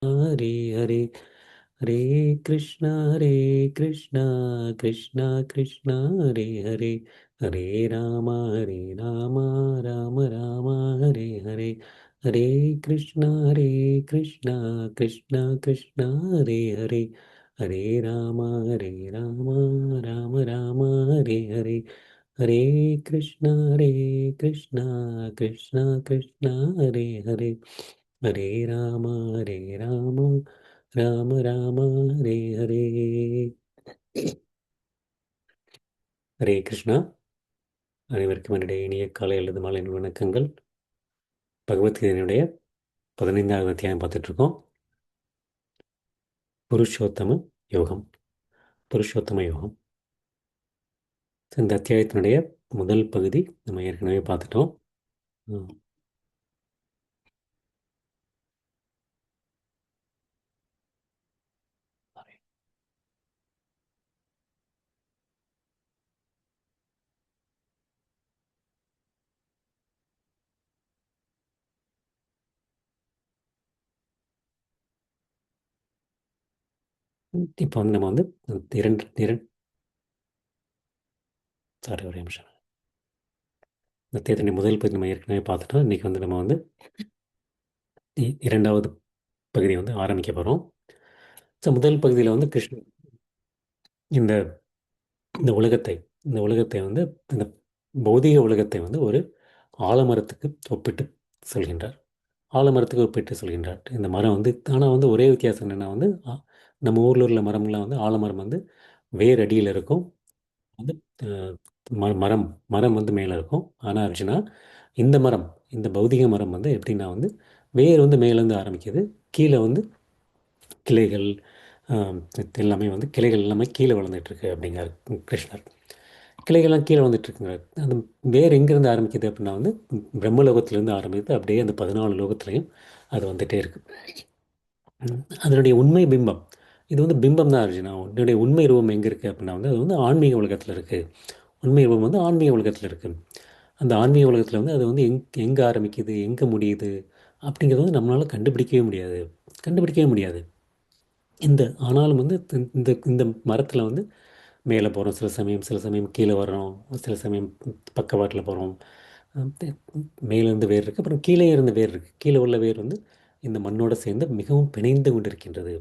हरे हरे हरे हरे कृष्णा कृष्णा कृष्णा हरे हरे हरे राम राम राम हरे हरे हरे कृष्णा कृष्णा कृष्णा हरे हरे हरे राम राम राम हरे हरे हरे कृष्णा कृष्णा कृष्णा हरे हरे हरे राम ராம ராம ஹரே ஹரே. ஹரே கிருஷ்ணா. அனைவருக்கும் என்னுடைய இனிய காலை அல்லது மாலை வணக்கங்கள். பகவத்கீதையினுடைய 15வது அத்தியாயம் பார்த்துட்டு இருக்கோம். புருஷோத்தம யோகம். புருஷோத்தம யோகம். இந்த அத்தியாயத்தினுடைய முதல் பகுதி நம்ம ஏற்கனவே பார்த்துட்டோம். உம், இப்போ வந்து நம்ம வந்து இரண்டு இரண்டு சாரி ஒரே நிமிஷம். இந்த அத்தியாயத்தினுடைய முதல் பகுதி நம்ம ஏற்கனவே பார்த்துட்டோம். இன்னைக்கு வந்து நம்ம வந்து இரண்டாவது பகுதியை வந்து ஆரம்பிக்க போகிறோம். ஸோ முதல் பகுதியில் வந்து கிருஷ்ணன் இந்த இந்த உலகத்தை இந்த உலகத்தை வந்து இந்த பௌதிக உலகத்தை வந்து ஒரு ஆலமரத்துக்கு ஒப்பிட்டு சொல்கின்றார். ஆலமரத்துக்கு ஒப்பிட்டு சொல்கின்றார். இந்த மரம் வந்து ஆனால் வந்து ஒரே வித்தியாசம் என்னென்னா வந்து நம்ம ஊரில் உள்ள மரம்லாம் வந்து ஆலமரம் வந்து வேர் அடியில் இருக்கும். வந்து அஹ், மரம் மரம் வந்து மேலே இருக்கும். ஆனால் அர்ஜுனா இந்த மரம் இந்த பௌதிக மரம் வந்து எப்படின்னா வந்து வேர் வந்து மேலேருந்து ஆரம்பிக்குது. கீழே வந்து கிளைகள் இது எல்லாமே வந்து கிளைகள் எல்லாமே கீழே வளர்ந்துட்டுருக்கு அப்படிங்கிறார் கிருஷ்ணர். கிளைகள்லாம் கீழே வந்துட்டுருக்குங்க. அந்த வேர் எங்கேருந்து ஆரம்பிக்குது அப்படின்னா வந்து பிரம்மலோகத்திலேருந்து ஆரம்பித்து அப்படியே அந்த 14 லோகத்துலேயும் அது வந்துகிட்டே இருக்குது. அதனுடைய உண்மை பிம்பம் இது வந்து பிம்பம் தான் அர்ஜுனா. உன்னுடைய உண்மை ரூபம் எங்கே இருக்குது அப்படின்னா வந்து அது வந்து ஆன்மீக உலகத்தில் இருக்குது. உண்மை ரூபம் வந்து ஆன்மீக உலகத்தில் இருக்குது. அந்த ஆன்மீக உலகத்தில் வந்து அது வந்து எங்கே ஆரம்பிக்குது எங்கே முடியுது அப்படிங்கிறது வந்து நம்மளால் கண்டுபிடிக்கவே முடியாது. ஆனாலும் வந்து இந்த இந்த மரத்தில் வந்து மேலே போகிறோம், சில சமயம் கீழே வர்றோம், சில சமயம் பக்கவாட்டில் போகிறோம். மேலேருந்து வேர் இருக்குது, அப்புறம் கீழே இருந்து வேர் இருக்குது. கீழே உள்ள வேர் வந்து இந்த மண்ணோடு சேர்ந்து மிகவும் பிணைந்து கொண்டிருக்கின்றது.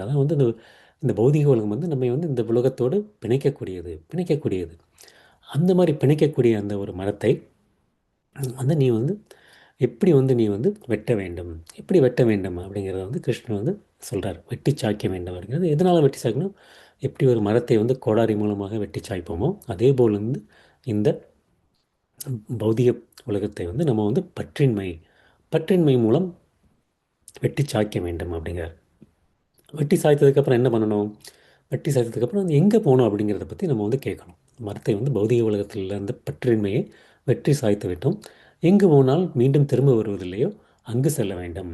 அதான் வந்து இந்த பௌதிக உலகம் வந்து நம்ம வந்து இந்த உலகத்தோடு பிணைக்கக்கூடியது. அந்த மாதிரி பிணைக்கக்கூடிய அந்த ஒரு மரத்தை வந்து நீ வந்து எப்படி வந்து நீ வந்து எப்படி வெட்ட வேண்டும் அப்படிங்கிறத வந்து கிருஷ்ணன் வந்து சொல்கிறார். வெட்டி சாய்க்க வேண்டும் அப்படிங்கிறது எதனால் வெட்டி சாய்க்கணும்? எப்படி ஒரு மரத்தை வந்து கோடாரி மூலமாக வெட்டி சாய்ப்போமோ அதே போல் வந்து இந்த பௌதிக உலகத்தை வந்து நம்ம வந்து பற்றின்மை மூலம் வெட்டி சாய்க்க வேண்டும் அப்படிங்கிறார். வெட்டி சாய்த்ததுக்கப்புறம் என்ன பண்ணணும்? வெட்டி சாய்த்ததுக்கப்புறம் அது எங்கே போகணும் அப்படிங்கிறத பற்றி நம்ம வந்து கேட்கணும். மரத்தை வந்து பௌதிக உலகத்தில் அந்த பற்றின்மையை வெற்றி சாய்த்து விட்டோம். எங்கு போனால் மீண்டும் திரும்ப வருவதில்லையோ அங்கு செல்ல வேண்டும்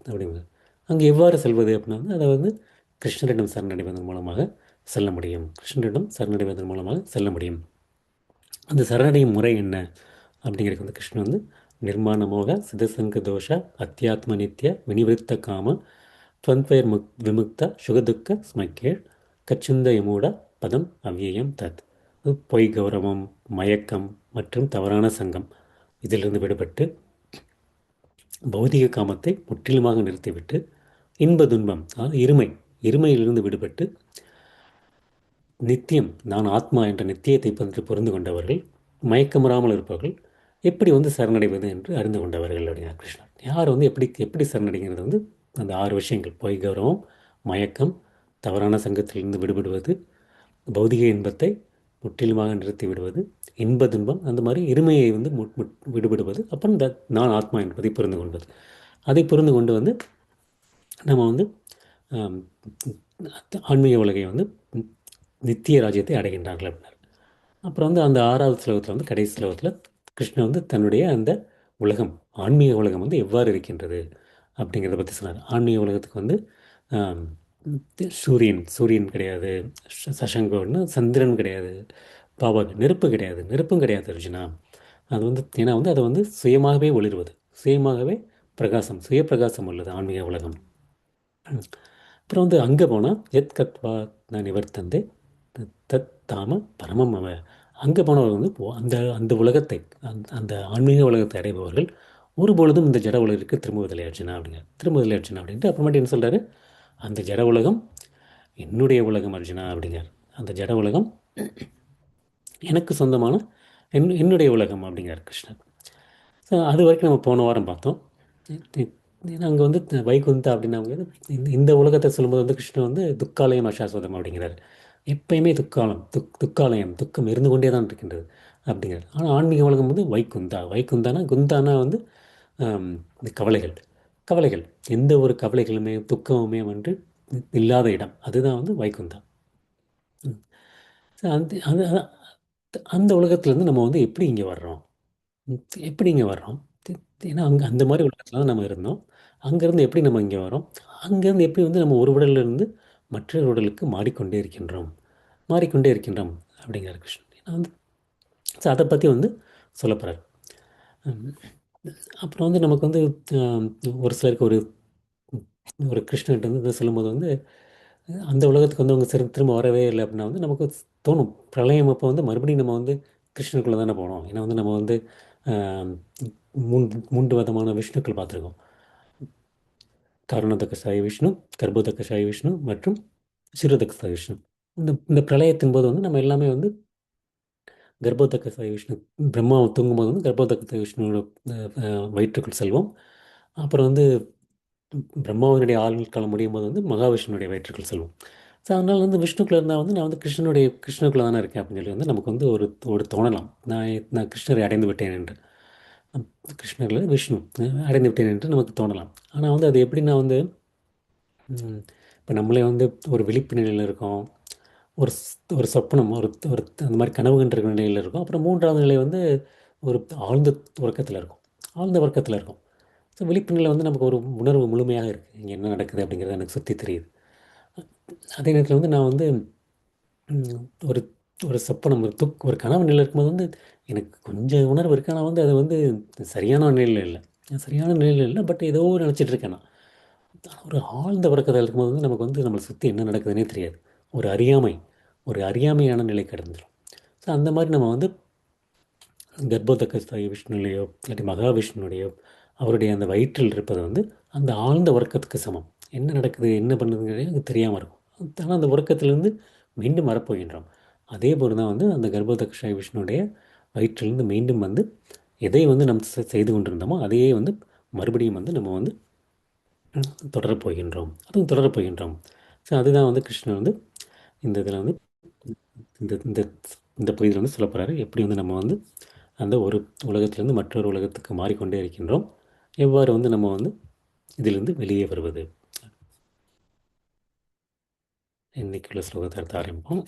அப்படிங்கிறது. அங்கு எவ்வாறு செல்வது அப்படின்னா வந்து அதை வந்து கிருஷ்ணரிடம் சரணடைவதன் மூலமாக செல்ல முடியும். அந்த சரணடையும் முறை என்ன அப்படிங்கிறது வந்து கிருஷ்ணன் வந்து நிர்மாண மோக சிதசங்க தோஷ அத்தியாத்ம நித்ய வினிவிருத்த காம துவந்த்வயர் விமுக்த சுகதுக்க ஸ்மக்கேள் கச்சுந்த யமூட பதம் அவ்யயம் தத். பொய் கௌரவம், மயக்கம் மற்றும் தவறான சங்கம் இதிலிருந்து விடுபட்டு பௌதிக காமத்தை முற்றிலுமாக நிறுத்திவிட்டு இன்ப துன்பம் அதாவது இருமையிலிருந்து விடுபட்டு நித்தியம் நான் ஆத்மா என்ற நித்தியத்தை பற்றி புரிந்து கொண்டவர்கள், மயக்கமுறாமல் இருப்பவர்கள் எப்படி வந்து சரணடைவது என்று அறிந்து கொண்டவர்கள் அப்படின்னா கிருஷ்ணர். யார் வந்து எப்படி எப்படி சரணடைங்கிறது வந்து அந்த 6 விஷயங்கள்: பொய் கௌரவம், மயக்கம், தவறான சங்கத்திலிருந்து விடுபடுவது, பௌதிக இன்பத்தை முற்றிலுமாக நிறுத்தி விடுவது, இன்ப துன்பம் அந்த மாதிரி இருமையை வந்து விடுபடுவது, அப்புறம் இந்த நான் ஆத்மா என்பதை புரிந்து கொள்வது. அதை புரிந்து கொண்டு வந்து நம்ம வந்து ஆம், ஆன்மீக உலகை வந்து நித்திய ராஜ்யத்தை அடைகின்றார்கள் அப்படின்னார். அப்புறம் வந்து அந்த 6வது ஸ்லோகத்தில் வந்து கடைசி ஸ்லோகத்தில் கிருஷ்ணன் வந்து தன்னுடைய அந்த உலகம் ஆன்மீக உலகம் வந்து எவ்வாறு இருக்கின்றது அப்படிங்கிறத பற்றி சொன்னார். ஆன்மீக உலகத்துக்கு வந்து ஆம், சூரியன் கிடையாது, சசங்கோன்னு சந்திரன் கிடையாது, பாபா நெருப்பும் கிடையாது அர்ஜுனா. அது வந்து ஏன்னா வந்து அது வந்து சுயமாகவே ஒளிர்வது, சுயமாகவே பிரகாசம், சுய பிரகாசம் உள்ளது ஆன்மீக உலகம். ம். அப்புறம் வந்து அங்கே போனால் எத் கத்வா நான் நிவர்த்தந்தே தத் தாம பரமம் அவ. அங்கே போனவர் வந்து அந்த அந்த உலகத்தை, அந்த ஆன்மீக உலகத்தை அடைபவர்கள் ஒருபொழுதும் இந்த ஜட உலகிற்கு திரும்புவதில்லை அர்ஜுனா அப்படிங்க. திரும்புவதில்லை அர்ஜுனா அப்படின்ட்டு அப்புறமேட்டு என்ன சொல்கிறாரு, அந்த ஜட உலகம் என்னுடைய உலகம் அர்ஜுனா அப்படிங்கிறார். அந்த ஜட உலகம் எனக்கு சொந்தமான என்னுடைய உலகம் அப்படிங்கிறார் கிருஷ்ணர். ஸோ அது வரைக்கும் நம்ம போன வாரம் பார்த்தோம். அங்கே வந்து வைகுந்தா அப்படின்னா இந்த உலகத்தை சொல்லும்போது வந்து கிருஷ்ணன் வந்து துக்காலயம் அசாஸ்வதம் அப்படிங்கிறார். எப்பயுமே துக்காலம், துக்காலயம், துக்கம் இருந்து கொண்டே தான் இருக்கின்றது அப்படிங்கிறார். ஆனால் ஆன்மீக உலகம் வந்து வைகுந்தா. வைகுந்தானா குந்தானா வந்து இந்த கவலைகள், கவலைகள், எந்த ஒரு கவலைகளுமே துக்கமுமே வந்து இல்லாத இடம், அதுதான் வந்து வைகுந்தா. ம். So அந்த அந்த அந்த உலகத்துலேருந்து நம்ம வந்து எப்படி இங்கே வர்றோம், ம், எப்படி இங்கே வர்றோம்? ஏன்னா அங்கே அந்த மாதிரி உலகத்தில் தான் நம்ம இருந்தோம். அங்கேருந்து எப்படி நம்ம இங்கே வரோம்? அங்கேருந்து எப்படி வந்து நம்ம ஒரு உடலிலிருந்து மற்றொரு உடலுக்கு மாறிக்கொண்டே இருக்கின்றோம், மாறிக்கொண்டே இருக்கின்றோம் அப்படிங்கிறார் கிருஷ்ணன். ஏன்னா வந்து அதை பற்றி வந்து சொல்லப் போகிறார். அப்புறம் வந்து நமக்கு வந்து ஆம், ஒரு சிலருக்கு ஒரு கிருஷ்ணன்ட்ட வந்து இதை சொல்லும்போது வந்து அந்த உலகத்துக்கு வந்து அவங்க திரும்ப வரவே இல்லை அப்படின்னா வந்து நமக்கு தோணும், பிரளயம் அப்போ வந்து மறுபடியும் நம்ம வந்து கிருஷ்ணனுக்குள்ளே தானே போனோம். ஏன்னா வந்து நம்ம வந்து ஆம், மூன்று விதமான விஷ்ணுக்கள் பார்த்துருக்கோம். காரணோதக சாய் விஷ்ணு, கர்ப்போதக சாய் விஷ்ணு மற்றும் சிறுதக சாய் விஷ்ணு. இந்த இந்த பிரளயத்தின் போது வந்து நம்ம எல்லாமே வந்து கர்ப்போதக சாய் விஷ்ணு, பிரம்மாவை தூங்கும்போது வந்து கர்ப்போதக சாய் விஷ்ணுவோட வயிற்றுக்குள் செல்வோம். அப்புறம் வந்து பிரம்மாவினுடைய ஆயுள் காலம் முடியும் போது வந்து மகாவிஷ்ணுனுடைய வயிற்றுக்குள் செல்வோம். ஸோ அதனால் வந்து விஷ்ணுக்குள்ளே இருந்தால் வந்து நான் வந்து கிருஷ்ணனுக்குள்ளே தானே இருக்கேன் அப்படின்னு சொல்லி வந்து நமக்கு வந்து ஒரு ஒரு தோணலாம், நான் கிருஷ்ணரை அடைந்து விட்டேன் என்று. அஹ் கிருஷ்ணரில் விஷ்ணு அடைந்து விட்டேன் என்று நமக்கு தோணலாம். ஆனால் வந்து அது எப்படின்னா வந்து இப்போ நம்மளே வந்து ஒரு விழிப்பு நிலையில் இருக்கோம், ஒரு சொப்பனம், ஒரு ஒரு அந்த மாதிரி கனவு கண்டிருக்கிற நிலையில் இருக்கும். அப்புறம் மூன்றாவது நிலை வந்து ஒரு ஆழ்ந்த உறக்கத்தில் இருக்கும், ஆழ்ந்த உறக்கத்தில் இருக்கும். ஸோ விழிப்பு நிலை வந்து நமக்கு ஒரு உணர்வு முழுமையாக இருக்குது, இங்கே என்ன நடக்குது அப்படிங்கிறது எனக்கு சுற்றி தெரியுது. அதே நேரத்தில் வந்து நான் வந்து ம், ஒரு ஒரு சொப்பனம், ஒரு கனவு நிலையில் இருக்கும்போது வந்து எனக்கு கொஞ்சம் உணர்வு இருக்குது. ஆனால் வந்து அது வந்து சரியான நிலையில் இல்லை, சரியான நிலையில் இல்லை, பட் ஏதோ நினச்சிட்டு இருக்கேன் நான். ஒரு ஆழ்ந்த உறக்கத்தில் இருக்கும்போது வந்து நமக்கு வந்து நம்மளை சுற்றி என்ன நடக்குதுன்னே தெரியாது. ஒரு அறியாமை, ஒரு அறியாமையான நிலை கிடந்துடும். ஸோ அந்த மாதிரி நம்ம வந்து கர்ப்போதக ஸ்தாயி விஷ்ணுலையோ இல்லாட்டி மகாவிஷ்ணுடையோ அவருடைய அந்த வயிற்றில் இருப்பது வந்து அந்த ஆழ்ந்த உறக்கத்துக்கு சமம். என்ன நடக்குது, என்ன பண்ணுதுங்கிறது எனக்கு தெரியாமல் இருக்கும். ஆனால் அந்த உறக்கத்திலிருந்து மீண்டும் வரப்போகின்றோம். அதே போல் தான் வந்து அந்த கர்ப்போதக ஸ்தாயி விஷ்ணுடைய வயிற்றிலிருந்து மீண்டும் வந்து எதை வந்து நம்ம செய்து கொண்டிருந்தோமோ அதையே வந்து மறுபடியும் வந்து நம்ம வந்து தொடரப் போகின்றோம், அதுவும் தொடரப் போகின்றோம். ஸோ அதுதான் வந்து கிருஷ்ணன் வந்து இந்த இதில் வந்து இந்த இந்த இந்த பகுதியில் வந்து சொல்லப் போகிறாரு. எப்படி வந்து நம்ம வந்து அந்த ஒரு உலகத்திலிருந்து மற்றொரு உலகத்துக்கு மாறிக்கொண்டே இருக்கின்றோம், எவ்வாறு வந்து நம்ம வந்து இதிலிருந்து வெளியே வருவது. இன்னைக்குள்ள ஸ்லோகத்தை எடுத்து ஆரம்பிப்போம்.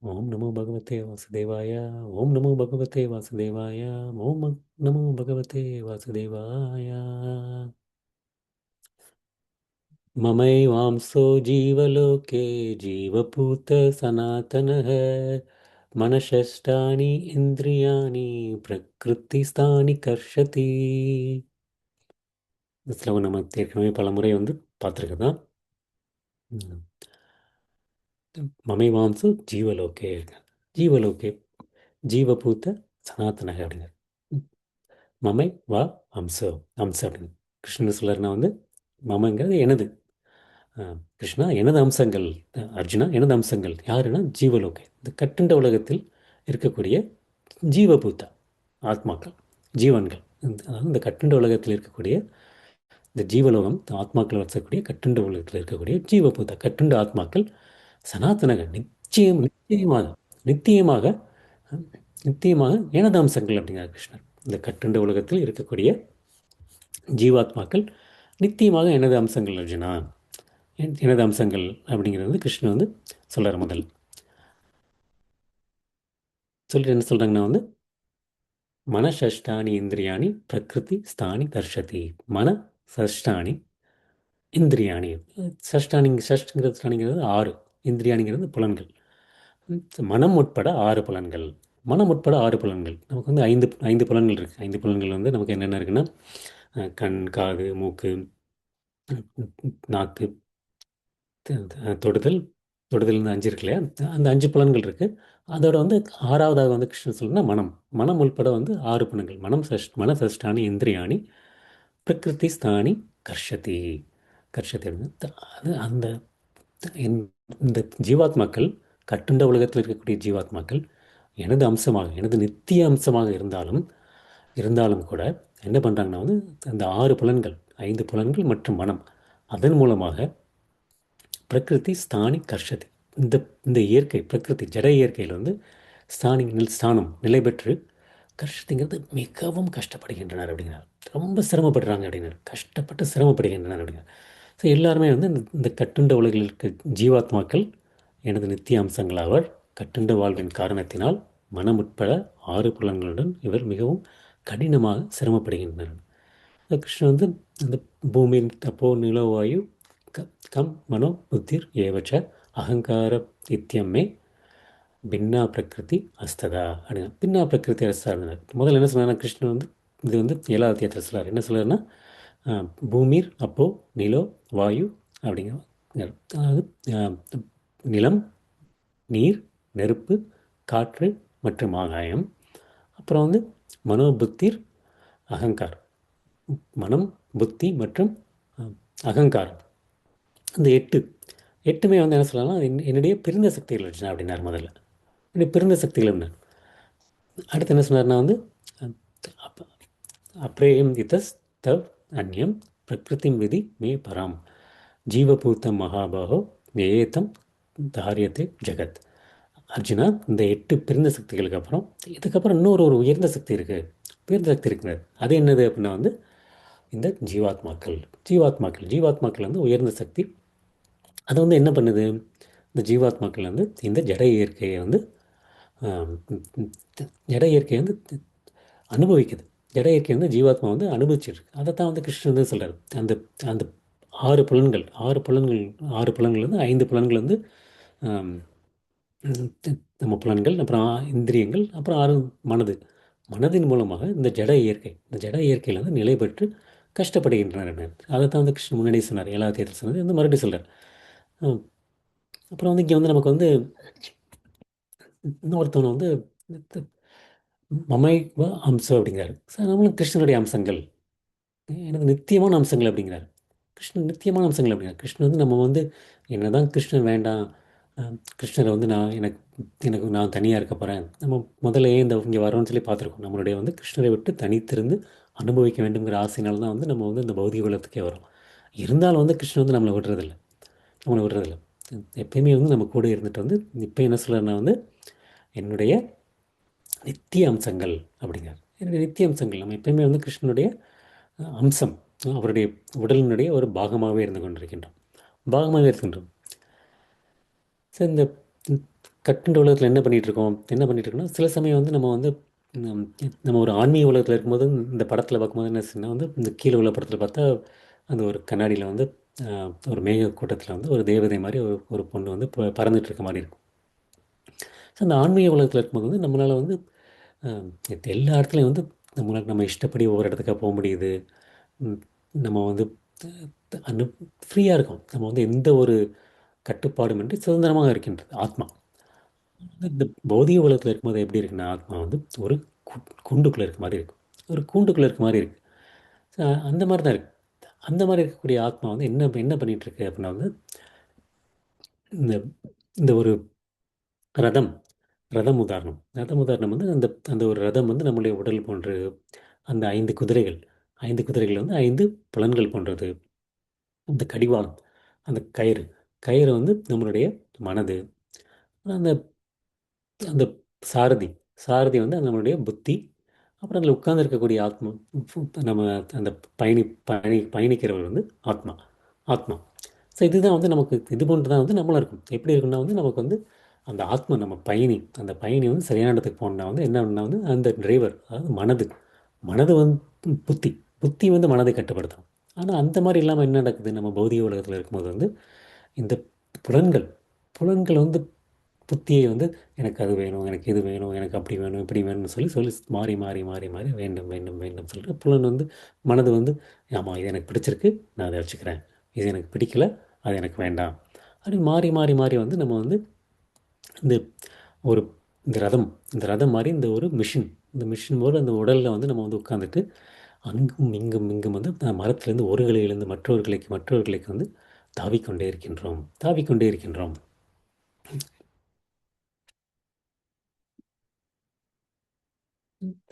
ஓம் நமோ பகவதே வாசுதேவாய. ஓம் நமோ பகவதே வாசுதேவாய. ஓம் நமோ பகவதே வாசுதேவாய. ममैवांसो जीवलोके जीवभूत सनातनः मनषष्ठानि इन्द्रियाणि प्रकृतिस्थानि कर्षति. இந்த ஸ்லோகம் நம்ம ஏற்கனவே பல முறை வந்து பார்த்துருக்கதான். மமைவாம்சு ஜீவலோகே, ஜீவலோகே ஜீவபூத்த சனாத்தனக அப்படிங்க. மமை வா அம்சோ, அம்சம் அப்படின்னு கிருஷ்ணன் சொல்கிறாருன்னா வந்து மமங்கிறது எனது, கிருஷ்ணா எனது அம்சங்கள், அர்ஜுனா எனது அம்சங்கள் யாருன்னா ஜீவலோகை, இந்த கட்டுண்ட உலகத்தில் இருக்கக்கூடிய ஜீவபூத்த ஆத்மாக்கள், ஜீவன்கள். அதாவது இந்த கட்டுண்ட உலகத்தில் இருக்கக்கூடிய இந்த ஜீவலோகம், இந்த ஆத்மாக்கள் வசக்கூடிய கட்டுண்ட உலகத்தில் இருக்கக்கூடிய ஜீவபூத்த கட்டுண்ட ஆத்மாக்கள் சனாதனக நிச்சயமாக, நித்தியமாக, நித்தியமாக எனது அம்சங்கள் அப்படிங்கிறார் கிருஷ்ணர். இந்த கட்டுண்ட உலகத்தில் இருக்கக்கூடிய ஜீவாத்மாக்கள் நித்தியமாக எனது அம்சங்கள் அர்ஜுனா, எனது அம்சங்கள் அப்படிங்கிறது வந்து கிருஷ்ணன் வந்து சொல்கிறார். முதல் சொல்லிட்டு என்ன சொல்கிறாங்கன்னா வந்து மனசஷ்டானி இந்திரியாணி பிரகிருதி ஸ்தானி தர்ஷதி. மன சஷ்டானி இந்திரியாணி, ஷஷ்டானிங்கிறது ஆறு, இந்திரியாணிங்கிறது புலன்கள். மனம் உட்பட ஆறு புலன்கள். மனம் உட்பட 6 புலன்கள். நமக்கு வந்து ஐந்து ஐந்து புலன்கள் இருக்குது. 5 புலன்கள் வந்து நமக்கு என்னென்ன இருக்குன்னா, கண், காது, மூக்கு, நாக்கு, தொடுதல். தொடுதல் இந்த 5 இருக்கு இல்லையா? அந்த 5 புலன்கள் இருக்குது. அதோட வந்து ஆறாவதாக வந்து கிருஷ்ணன் சொல்லணும்னா மனம். மனம் உள்பட வந்து 6 புலன்கள். மனசஷ்டானி இந்திரியாணி பிரகிருதி ஸ்தானி கர்ஷதி. கர்ஷதி அப்படின்னு அது அந்த இந்த ஜீவாத்மாக்கள், கட்டுண்ட உலகத்தில் இருக்கக்கூடிய ஜீவாத்மாக்கள் எனது அம்சமாக, எனது நித்திய அம்சமாக இருந்தாலும் இருந்தாலும் கூட என்ன பண்ணுறாங்கன்னா வந்து அந்த 6 புலன்கள், 5 புலன்கள் மற்றும் மனம், அதன் மூலமாக பிரகிருதி ஸ்தானி கர்ஷதி. இந்த இந்த இயற்கை பிரகிருதி ஜட இயற்கையில் வந்து ஸ்தானம் நிலை பெற்று கர்ஷதிங்கிறது மிகவும் கஷ்டப்படுகின்றனர் அப்படிங்கிறார். ரொம்ப சிரமப்படுறாங்க அப்படின்னார். கஷ்டப்பட்டு சிரமப்படுகின்றனர் அப்படிங்கிறார். ஸோ எல்லாருமே வந்து இந்த கட்டுண்ட உலகில் இருக்க ஜீவாத்மாக்கள் எனது நித்திய அம்சங்களாவர். கட்டுண்ட வாழ்வின் காரணத்தினால் மனம் உட்பட 6 புலன்களுடன் இவர் மிகவும் கடினமாக சிரமப்படுகின்றனர். கிருஷ்ணன் வந்து அந்த பூமியின் தப்போ நிலவாயு கம் மனோ புத்திர் ஏவச்ச அகங்கார இத்தியம்மே பின்னா பிரகிருதி அஸ்ததா அப்படின்னா பின்னா பிரகிருதி அஸ்தார். முதல்ல என்ன சொன்னார் கிருஷ்ணன் வந்து, இது வந்து 7வது அத்தியாயத்தில் சொல்கிறார். என்ன சொல்கிறாருன்னா, பூமிர் அப்போ நிலோ வாயு அப்படிங்கிற, அதாவது நிலம், நீர், நெருப்பு, காற்று மற்றும் ஆகாயம். அப்புறம் வந்து மனோபுத்திர் அகங்கார், மனம், புத்தி மற்றும் அகங்காரம். இந்த எட்டுமே வந்து என்ன சொல்லலாம், என்னுடைய பிரிந்த சக்திகள் வச்சுனா அப்படின்னார். முதல்ல என்னுடைய பிரிந்த சக்திகள் அப்படின்னார். அடுத்து என்ன சொன்னார்னா வந்து அப்ரேயம் இத்தஸ் தவ் அந்யம் பிரகிருதிம் விதி மே பராம் ஜீவபூத்தம் மகாபாகோ ஏதம் தாரியத்தை ஜெகத். அர்ஜுனா, இந்த 8 பிரிந்த சக்திகளுக்கு அப்புறம் இதுக்கப்புறம் இன்னொரு உயர்ந்த சக்தி இருக்குது. உயர்ந்த சக்தி இருக்கிறது. அது என்னது அப்படின்னா வந்து இந்த ஜீவாத்மாக்கள் வந்து உயர்ந்த சக்தி. அது வந்து என்ன பண்ணுது, இந்த ஜீவாத்மாக்கள் வந்து இந்த ஜட இயற்கையை வந்து ஜட இயற்கையை வந்து அனுபவிக்குது. ஜட இயற்கை வந்து ஜீவாத்மா வந்து அனுபவிச்சிருக்கு. அதை தான் வந்து கிருஷ்ணன் வந்து சொல்கிறார். அந்த அந்த 6 புலன்கள் 6 புலன்கள் வந்து 5 புலன்கள் வந்து நம்ம புலன்கள், அப்புறம் இந்திரியங்கள், அப்புறம் 6 மனது. மனதின் மூலமாக இந்த ஜட இயற்கையில் வந்து நிலை பெற்று கஷ்டப்படுகின்றனர். அதை தான் வந்து கிருஷ்ணன் முன்னாடி சொன்னார். 7வது அத்தியாயத்தில் சொன்னது வந்து மறுபடியும் சொல்கிறார். அப்புறம் வந்து இங்கே வந்து நமக்கு வந்து இன்னொருத்தவனை வந்து மமைவ அம்சம் அப்படிங்கிறாரு. சார், நம்மளும் கிருஷ்ணனுடைய அம்சங்கள், எனக்கு நித்தியமான அம்சங்கள் அப்படிங்கிறாரு. கிருஷ்ணன் நித்தியமான அம்சங்கள் அப்படிங்கிறார். கிருஷ்ணன் வந்து நம்ம வந்து என்னதான் கிருஷ்ணன் வேண்டாம், கிருஷ்ணரை வந்து எனக்கு எனக்கு நான் தனியாக இருக்க போகிறேன், நம்ம முதல்ல ஏன் இங்கே வரோன்னு சொல்லி பார்த்துருக்கோம். நம்மளுடைய வந்து கிருஷ்ணரை விட்டு தனித்திருந்து அனுபவிக்க வேண்டுங்கிற ஆசையினால தான் வந்து நம்ம வந்து இந்த பௌதிக உலகத்துக்கே வரோம். இருந்தாலும் வந்து கிருஷ்ணன் வந்து நம்மளை விடுறதில்ல. எப்பயுமே வந்து நம்ம கூட இருந்துட்டு வந்து இப்போ என்ன சொல்கிறேன்னா வந்து என்னுடைய நித்திய அம்சங்கள் அப்படிங்கிறார். என்னுடைய நித்திய அம்சங்கள் நம்ம எப்பயுமே வந்து கிருஷ்ணனுடைய அம்சம், அவருடைய உடலினுடைய ஒரு பாகமாகவே இருந்து கொண்டிருக்கின்றோம். ஸோ இந்த கட்டுண்ட உலகத்தில் என்ன பண்ணிகிட்ருக்கோம் சில சமயம் வந்து நம்ம வந்து நம்ம ஒரு ஆன்மீக உலகத்தில் இருக்கும்போது இந்த படத்தில் பார்க்கும்போது என்ன சொன்னால் வந்து இந்த கீழே உள்ள படத்தில் பார்த்தா அந்த ஒரு கண்ணாடியில் வந்து ஒரு மேக கூட்டத்தில் வந்து ஒரு தேவதை மாதிரி ஒரு பொண்ணு வந்து பறந்துட்டு இருக்க மாதிரி இருக்கும். ஸோ அந்த ஆன்மீக உலகத்தில் இருக்கும்போது வந்து நம்மளால் வந்து எல்லா இடத்துலையும் வந்து நம்ம இஷ்டப்படி ஒவ்வொரு இடத்துக்காக போக முடியுது. நம்ம வந்து அனு ஃப்ரீயாக இருக்கும். நம்ம வந்து எந்த ஒரு கட்டுப்பாடுமின்றி சுதந்திரமாக இருக்கின்றது ஆத்மா. இந்த பௌதிக உலகத்தில் இருக்கும்போது எப்படி இருக்குன்னா, ஆத்மா வந்து ஒரு கூண்டுக்குள்ளே இருக்க மாதிரி இருக்கும். ஒரு கூண்டுக்குள்ளே இருக்க மாதிரி இருக்குது. அந்த மாதிரி தான் இருக்குது. அந்த மாதிரி இருக்கக்கூடிய ஆத்மா வந்து என்ன என்ன பண்ணிகிட்ருக்கு அப்படின்னா வந்து இந்த இந்த ஒரு ரதம் ரதம் உதாரணம் வந்து அந்த அந்த ஒரு ரதம் வந்து நம்முடைய உடல் போன்று, அந்த 5 குதிரைகள் வந்து 5 புலன்கள் போன்றது. அந்த கடிவாளம், அந்த கயிறு வந்து நம்மளுடைய மனது. அந்த அந்த சாரதி சாரதி வந்து நம்மளுடைய புத்தி. அப்புறம் அதில் உட்கார்ந்து இருக்கக்கூடிய ஆத்மா, நம்ம அந்த பயணிக்கிறவர் வந்து ஆத்மா. ஸோ இதுதான் வந்து நமக்கு இது போன்று தான் வந்து நம்மளும் இருக்கும். எப்படி இருக்குன்னா வந்து நமக்கு வந்து அந்த ஆத்மா, நம்ம அந்த பயணி வந்து சரியான இடத்துக்கு போகணுன்னா வந்து என்ன பண்ணால் வந்து அந்த டிரைவர், அதாவது மனது வந்து புத்தி வந்து மனதை கட்டுப்படுத்தும். ஆனால் அந்த மாதிரி இல்லாமல் என்ன நடக்குது, நம்ம பௌதிக உலகத்தில் இருக்கும்போது வந்து இந்த புலன்கள் புலன்கள் வந்து புத்தியை வந்து எனக்கு அது வேணும், எனக்கு இது வேணும், எனக்கு அப்படி வேணும், இப்படி வேணும்னு சொல்லி சொல்லி மாறி மாறி மாறி மாறி வேண்டும் வேண்டும் வேண்டும் சொல்லிட்டு புலன் வந்து மனது வந்து ஆமாம் இது எனக்கு பிடிச்சிருக்கு, நான் அதை வச்சுக்கிறேன், இது எனக்கு பிடிக்கல, அது எனக்கு வேண்டாம் அப்படி மாறி மாறி மாறி வந்து நம்ம வந்து இந்த ஒரு இந்த ரதம் இந்த ரதம் மாதிரி இந்த ஒரு மிஷின், இந்த மிஷின் போல் அந்த உடலில் வந்து நம்ம வந்து உட்காந்துட்டு அங்கும் இங்கும் இங்கும் வந்து மரத்திலிருந்து ஒரு கிளையிலிருந்து மற்றொரு கிளைக்கு மற்றொரு கிளைக்கு வந்து தாவிக்கொண்டே இருக்கின்றோம், தாவிக்கொண்டே இருக்கின்றோம்.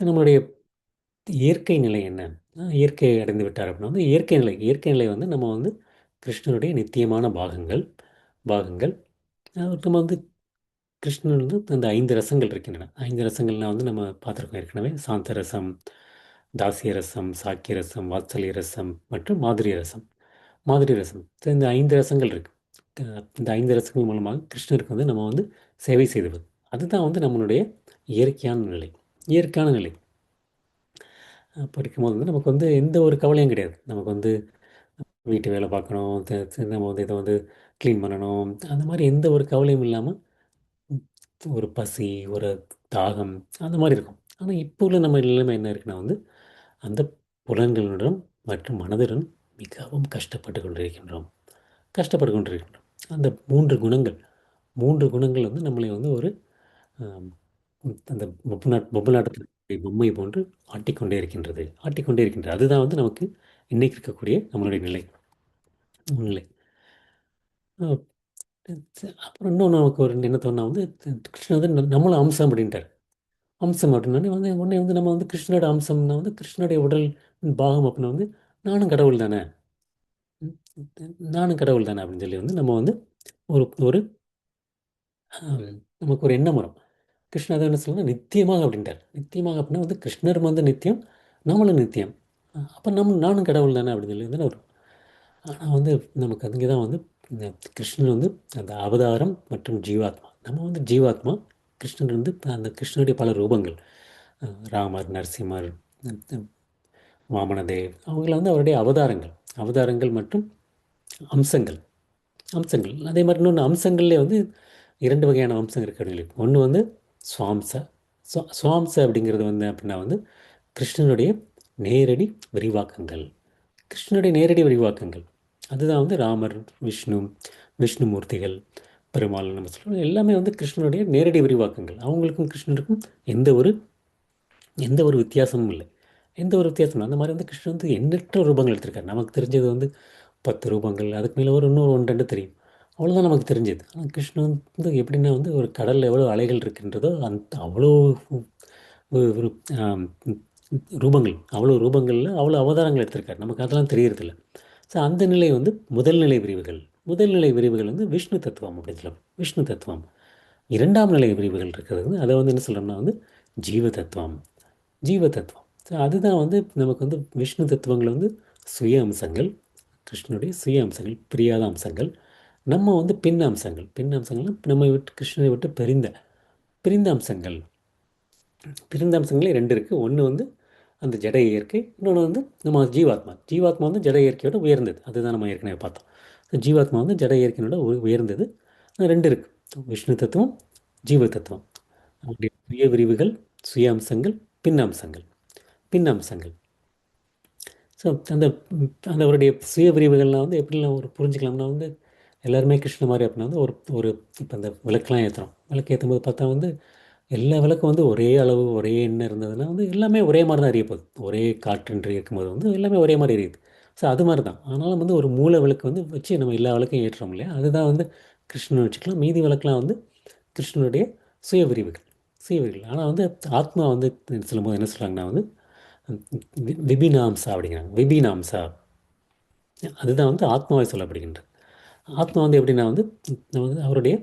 நம்மளுடைய இயற்கை நிலை என்ன? இயற்கையை அடைந்து விட்டார் அப்படின்னா வந்து இயற்கை நிலை வந்து நம்ம வந்து கிருஷ்ணனுடைய நித்தியமான பாகங்கள் பாகங்கள் நம்ம வந்து கிருஷ்ணன் வந்து அந்த 5 ரசங்கள் இருக்கின்றன. 5 ரசங்கள்லாம் வந்து நம்ம பார்த்துருக்கோம் ஏற்கனவே. சாந்த ரசம், தாசிய ரசம், சாக்கிய ரசம், வாத்சல்ய ரசம் மற்றும் மாதிரி ரசம். மாதிரி ரசம். இந்த 5 ரசங்கள் இருக்கு. இந்த 5 ரசங்கள் மூலமாக கிருஷ்ணருக்கு வந்து நம்ம வந்து சேவை செய்வது. அதுதான் வந்து நம்மளுடைய இயற்கையான நிலை. இயற்கையான நிலை. அப்போ இருக்கும்போது வந்து நமக்கு வந்து எந்த ஒரு கவலையும் கிடையாது. நமக்கு வந்து வீட்டு வேலை பார்க்கணும், நம்ம வந்து இதை வந்து க்ளீன் பண்ணணும், அந்த மாதிரி எந்த ஒரு கவலையும் இல்லாமல் ஒரு பசி, ஒரு தாகம் அந்த மாதிரி இருக்கும். ஆனால் இப்போ உள்ள நம்ம நிலைமை என்ன இருக்குன்னா வந்து அந்த புலன்களுடன் மற்றும் மனதுடன் மிகவும் கஷ்டப்பட்டு கொண்டிருக்கின்றோம். கஷ்டப்பட்டு கொண்டிருக்கின்றோம். அந்த 3 குணங்கள் வந்து நம்மளை வந்து ஒரு ஆம், அந்த பொம்மலாட்டத்தில் பொம்மை போன்று ஆட்டிக்கொண்டே இருக்கின்றது, ஆட்டிக்கொண்டே இருக்கின்றது. அதுதான் வந்து நமக்கு இன்னைக்கு இருக்கக்கூடிய நம்மளுடைய நிலை. அஹ் அப்புறம் இன்னொன்று நமக்கு ஒரு என்ன தோணுனா வந்து கிருஷ்ணன் வந்து நம்மளும் அம்சம் அப்படின்ட்டார். அம்சம் அப்படின்னோடனே வந்து உடனே வந்து நம்ம வந்து கிருஷ்ணனோட அம்சம்னா வந்து கிருஷ்ணனுடைய உடல் பாகம் அப்படின்னா வந்து நானும் கடவுள் தானே, ம், நானும் கடவுள் தானே அப்படின்னு சொல்லி வந்து நம்ம வந்து ஒரு ஒரு ஆம், நமக்கு ஒரு எண்ணம் வரும். கிருஷ்ணர் அதை என்ன சொல்லணும் நித்தியமாக அப்படின்ட்டார். நித்தியமாக அப்படின்னா வந்து கிருஷ்ணர் வந்து நித்தியம், நம்மளும் நித்தியம். அப்போ நானும் கடவுள் தானே அப்படின்னு சொல்லி தானே வரும். ஆனால் வந்து நமக்கு அங்கே தான் வந்து இந்த கிருஷ்ணன் வந்து அந்த அவதாரம் மற்றும் ஜீவாத்மா. நம்ம வந்து ஜீவாத்மா. கிருஷ்ணன் வந்து அந்த கிருஷ்ணனுடைய பல ரூபங்கள். ராமர், நரசிம்மர், அஹ் வாமனதேவ் அவங்கள வந்து அவருடைய அவதாரங்கள். அவதாரங்கள் மற்றும் அம்சங்கள். அம்சங்கள் அதே மாதிரி இன்னொன்று அம்சங்கள்லேயே வந்து 2 வகையான அம்சம் இருக்கிறது. ஒன்று வந்து சுவாம்ச. சுவாம்ச அப்படிங்கிறது வந்து அப்படின்னா வந்து கிருஷ்ணனுடைய நேரடி விரிவாக்கங்கள். கிருஷ்ணனுடைய நேரடி விரிவாக்கங்கள். அதுதான் வந்து ராமர், விஷ்ணு, விஷ்ணுமூர்த்திகள், பெருமாள் நம்ம சொல்கிறோம் எல்லாமே வந்து கிருஷ்ணனுடைய நேரடி விரிவாக்கங்கள். அவங்களுக்கும் கிருஷ்ணருக்கும் எந்த ஒரு எந்த ஒரு வித்தியாசமும் இல்லை. எந்த ஒரு வித்தியாசமும் இல்லை. அந்த மாதிரி வந்து கிருஷ்ணன் வந்து எண்ணற்ற ரூபங்கள் எடுத்திருக்காரு. நமக்கு தெரிஞ்சது வந்து 10 ரூபங்கள், அதுக்கு மேலே ஒரு இன்னொரு 1, 2 தெரியும். அவ்வளோதான் நமக்கு தெரிஞ்சது. ஆனால் கிருஷ்ணன் வந்து எப்படின்னா வந்து ஒரு கடலில் எவ்வளோ அலைகள் இருக்கின்றதோ அவ்வளோ ஒரு ஆம், ரூபங்கள், அவ்வளோ ரூபங்களில் அவ்வளோ அவதாரங்கள் எடுத்திருக்காரு. நமக்கு அதெல்லாம் தெரியறதில்ல. ஸோ அந்த நிலை வந்து முதல் நிலை விரிவுகள் வந்து விஷ்ணு தத்துவம் அப்படின்னு சொல்லலாம். விஷ்ணு தத்துவம். 2ஆம் நிலை விரிவுகள் இருக்கிறது வந்து அதை வந்து என்ன சொல்கிறோம்னா வந்து ஜீவ தத்துவம். ஜீவ தத்துவம். ஸோ அதுதான் வந்து நமக்கு வந்து விஷ்ணு தத்துவங்கள் வந்து சுய அம்சங்கள், கிருஷ்ணனுடைய சுய அம்சங்கள், பிரியாத அம்சங்கள். நம்ம வந்து பின் அம்சங்கள்னா நம்ம விட்டு கிருஷ்ணனை விட்டு பிரிந்த பிரிந்த அம்சங்கள். பிரிந்த அம்சங்களே 2 இருக்குது. ஒன்று வந்து அந்த ஜட இயற்கை, இன்னொன்று வந்து நம்ம ஜீவாத்மா. ஜீவாத்மா வந்து ஜட இயற்கையோட உயர்ந்தது. அதுதான் நம்ம ஏற்கனவே பார்த்தோம். ஜீவாத்மா வந்து ஜட இயற்கையோட உயர்ந்தது. 2 இருக்குது. விஷ்ணு தத்துவம், ஜீவ தத்துவம். அவருடைய சுய விரிவுகள், சுய அம்சங்கள், பின் அம்சங்கள். பின் அம்சங்கள். ஸோ அந்த அந்த அவருடைய சுய விரிவுகள்லாம் வந்து எப்படிலாம் ஒரு புரிஞ்சுக்கலாம்னா வந்து எல்லாருமே கிருஷ்ண மாதிரி அப்படின்னா வந்து ஒரு ஒரு இப்போ அந்த விளக்கெலாம் ஏற்றுறோம். விளக்கு ஏற்றும்போது பார்த்தா வந்து எல்லா விளக்கும் வந்து ஒரே அளவு, ஒரே எண்ணெய் இருந்ததுன்னா வந்து எல்லாமே ஒரே மாதிரி தான் எரிய போகுது. ஒரே காற்றுன்று இருக்கும்போது வந்து எல்லாமே ஒரே மாதிரி எரியுது. ஸோ அது மாதிரி தான். ஆனாலும் வந்து ஒரு மூல விளக்கு வந்து வச்சு நம்ம எல்லா விளக்கையும் ஏற்றுறோம் இல்லையா? அதுதான் வந்து கிருஷ்ணன் வச்சுக்கலாம். மீதி விளக்குலாம் வந்து கிருஷ்ணனுடைய சுய விரிவுகள். சுய விரிவுகள். ஆனால் வந்து ஆத்மா வந்து சொல்லும்போது என்ன சொல்கிறாங்கன்னா வந்து விபினாம்சா அப்படிங்கிறாங்க. விபினாம்சா அதுதான் வந்து ஆத்மாவை சொல்லப்படுகின்றது. ஆத்மா வந்து எப்படின்னா வந்து நம்ம வந்து அவருடைய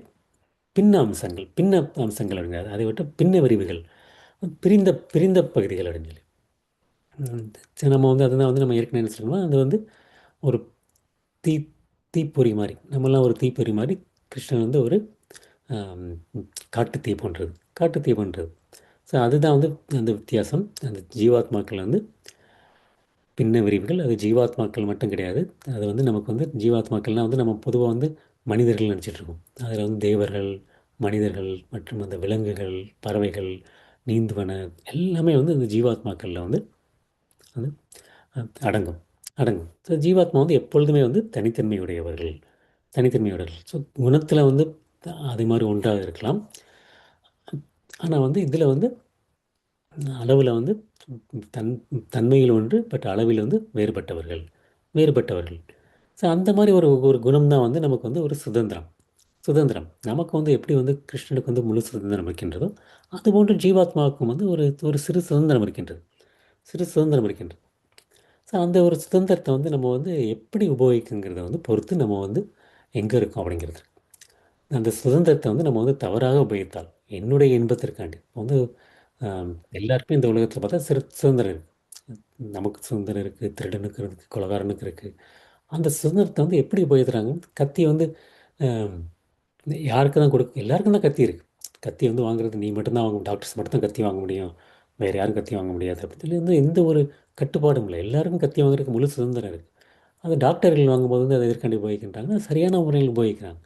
பின்ன அம்சங்கள் அப்படிங்கிறது அதை விட்டு பின்ன விரிவுகள், பிரிந்த பிரிந்த பகுதிகள் அப்படின்னு சொல்லி. சரி நம்ம வந்து அதுதான் வந்து நம்ம ஏற்கனவே என்ன சொல்லணும்னா அது வந்து ஒரு தீ தீப்பொறி மாதிரி நம்மலாம் ஒரு தீப்பொறி மாதிரி கிருஷ்ணன் வந்து ஒரு ஆம், காட்டு தீ போன்றது, காட்டு தீ போன்றது. ஸோ அதுதான் வந்து அந்த வித்தியாசம். அந்த ஜீவாத்மாக்கள் வந்து பின்ன விரிவுகள். அது ஜீவாத்மாக்கள் மட்டும் கிடையாது. அது வந்து நமக்கு வந்து ஜீவாத்மாக்கள்னால் வந்து நம்ம பொதுவாக வந்து மனிதர்கள் நினச்சிட்ருக்கோம். அதில் வந்து தேவர்கள், மனிதர்கள் மற்றும் அந்த விலங்குகள், பறவைகள், நீந்துவன எல்லாமே வந்து இந்த ஜீவாத்மாக்களில் வந்து அடங்கும் அடங்கும். ஸோ ஜீவாத்மா வந்து எப்பொழுதுமே வந்து தனித்தன்மையுடையவர்கள், தனித்தன்மையுடையவர்கள். ஸோ குணத்தில் வந்து அதே மாதிரி ஒன்றாக இருக்கலாம். ஆனால் வந்து இதில் வந்து அளவில் வந்து தன் தன்மையில் ஒன்று, பட் அளவில் வந்து வேறுபட்டவர்கள், வேறுபட்டவர்கள். ஸோ அந்த மாதிரி ஒரு ஒரு குணம் தான் வந்து நமக்கு வந்து ஒரு சுதந்திரம். சுதந்திரம் நமக்கு வந்து எப்படி வந்து கிருஷ்ணனுக்கு வந்து முழு சுதந்திரம் இருக்கின்றதோ, அதுபோன்று ஜீவாத்மாவுக்கும் வந்து ஒரு ஒரு சிறு சுதந்திரம் இருக்கின்றது. சிறு சுதந்திரம் இருக்கின்றது. ஸோ அந்த ஒரு சுதந்திரத்தை வந்து நம்ம வந்து எப்படி உபயோகிக்குங்கிறத வந்து பொறுத்து நம்ம வந்து எங்கே இருக்கோம் அப்படிங்கிறது. அந்த சுதந்திரத்தை வந்து நம்ம வந்து தவறாக உபயோகித்தால், என்னுடைய இன்பத்திற்காண்டி வந்து ஆம், எல்லாருக்குமே இந்த உலகத்தில் பார்த்தா சிறு சுதந்திரம் இருக்குது. நமக்கு சுதந்திரம் இருக்குது, திருடனுக்கு இருக்குது, கொலைகாரனுக்கு இருக்குது. அந்த சுதந்திரத்தை வந்து எப்படி உபயோகிக்கிறாங்க? கத்தி வந்து ஆம், யாருக்கு தான் எல்லாருக்கும் தான் கத்தி இருக்குது. கத்தி வந்து வாங்குறது நீ மட்டும்தான் வாங்க, டாக்டர்ஸ் மட்டும் தான் கத்தி வாங்க முடியும், வேறு யாரும் கத்தி வாங்க முடியாது அப்படின்னு சொல்லி வந்து எந்த ஒரு கட்டுப்பாடும் இல்லை. எல்லாருக்கும் கத்தி வாங்குறதுக்கு முழு சுதந்திரம் இருக்குது. அது டாக்டர்கள் வாங்கும்போது வந்து அதை எதற்காண்டி உபயோகிக்கின்றாங்க? சரியான முறையில் உபயோகிக்கிறாங்க.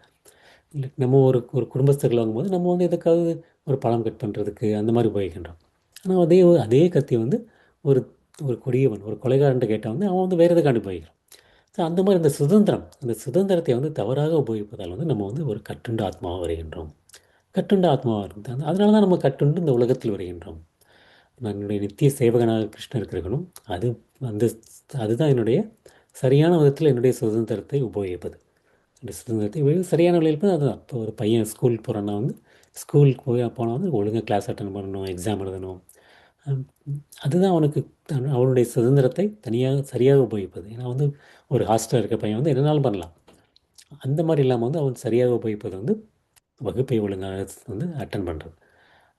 இல்லை நம்ம ஒரு ஒரு குடும்பஸ்தர்கள் வாங்கும்போது நம்ம வந்து எதுக்காவது ஒரு பழம் கட் பண்ணுறதுக்கு அந்த மாதிரி உபயோகிக்கின்றோம். ஆனால் அதே கத்தி வந்து ஒரு ஒரு கொடியவன், ஒரு கொலைகாரன்ட்ட கேட்டால் வந்து அவன் வந்து வேறு எதுக்காண்டி உபயோகிக்கிறான். ஸோ அந்த மாதிரி இந்த சுதந்திரம், அந்த சுதந்திரத்தை வந்து தவறாக உபயோகிப்பதால் வந்து நம்ம வந்து ஒரு கட்டுண்ட ஆத்மாவாக வருகின்றோம். கட்டுண்ட ஆத்மாவாக இருந்தால் அதனால தான் நம்ம கட்டுண்டு இந்த உலகத்தில் வருகின்றோம். நான் என்னுடைய நித்திய சேவகனாக கிருஷ்ணருக்கு இருக்கணும். அது அந்த அதுதான் என்னுடைய சரியான விதத்தில் என்னுடைய சுதந்திரத்தை உபயோகிப்பது. அந்த சுதந்திரத்தை சரியான வழியில் இருப்பது அதுதான். இப்போ ஒரு பையன் ஸ்கூல் போகிறான்னா வந்து ஸ்கூலுக்கு போனால் வந்து ஒழுங்காக கிளாஸ் அட்டன் பண்ணணும், எக்ஸாம் எழுதணும். அம், அதுதான் அவனுக்கு அவனுடைய சுதந்திரத்தை தனியாக சரியாக உபயோகிப்பது. ஏன்னா வந்து ஒரு ஹாஸ்டலில் இருக்க பையன் வந்து என்னனாலும் பண்ணலாம். அந்த மாதிரி இல்லாமல் வந்து அவன் சரியாக உபயோகிப்பது வந்து வகுப்பை ஒழுங்காக வந்து அட்டன் பண்ணுறது.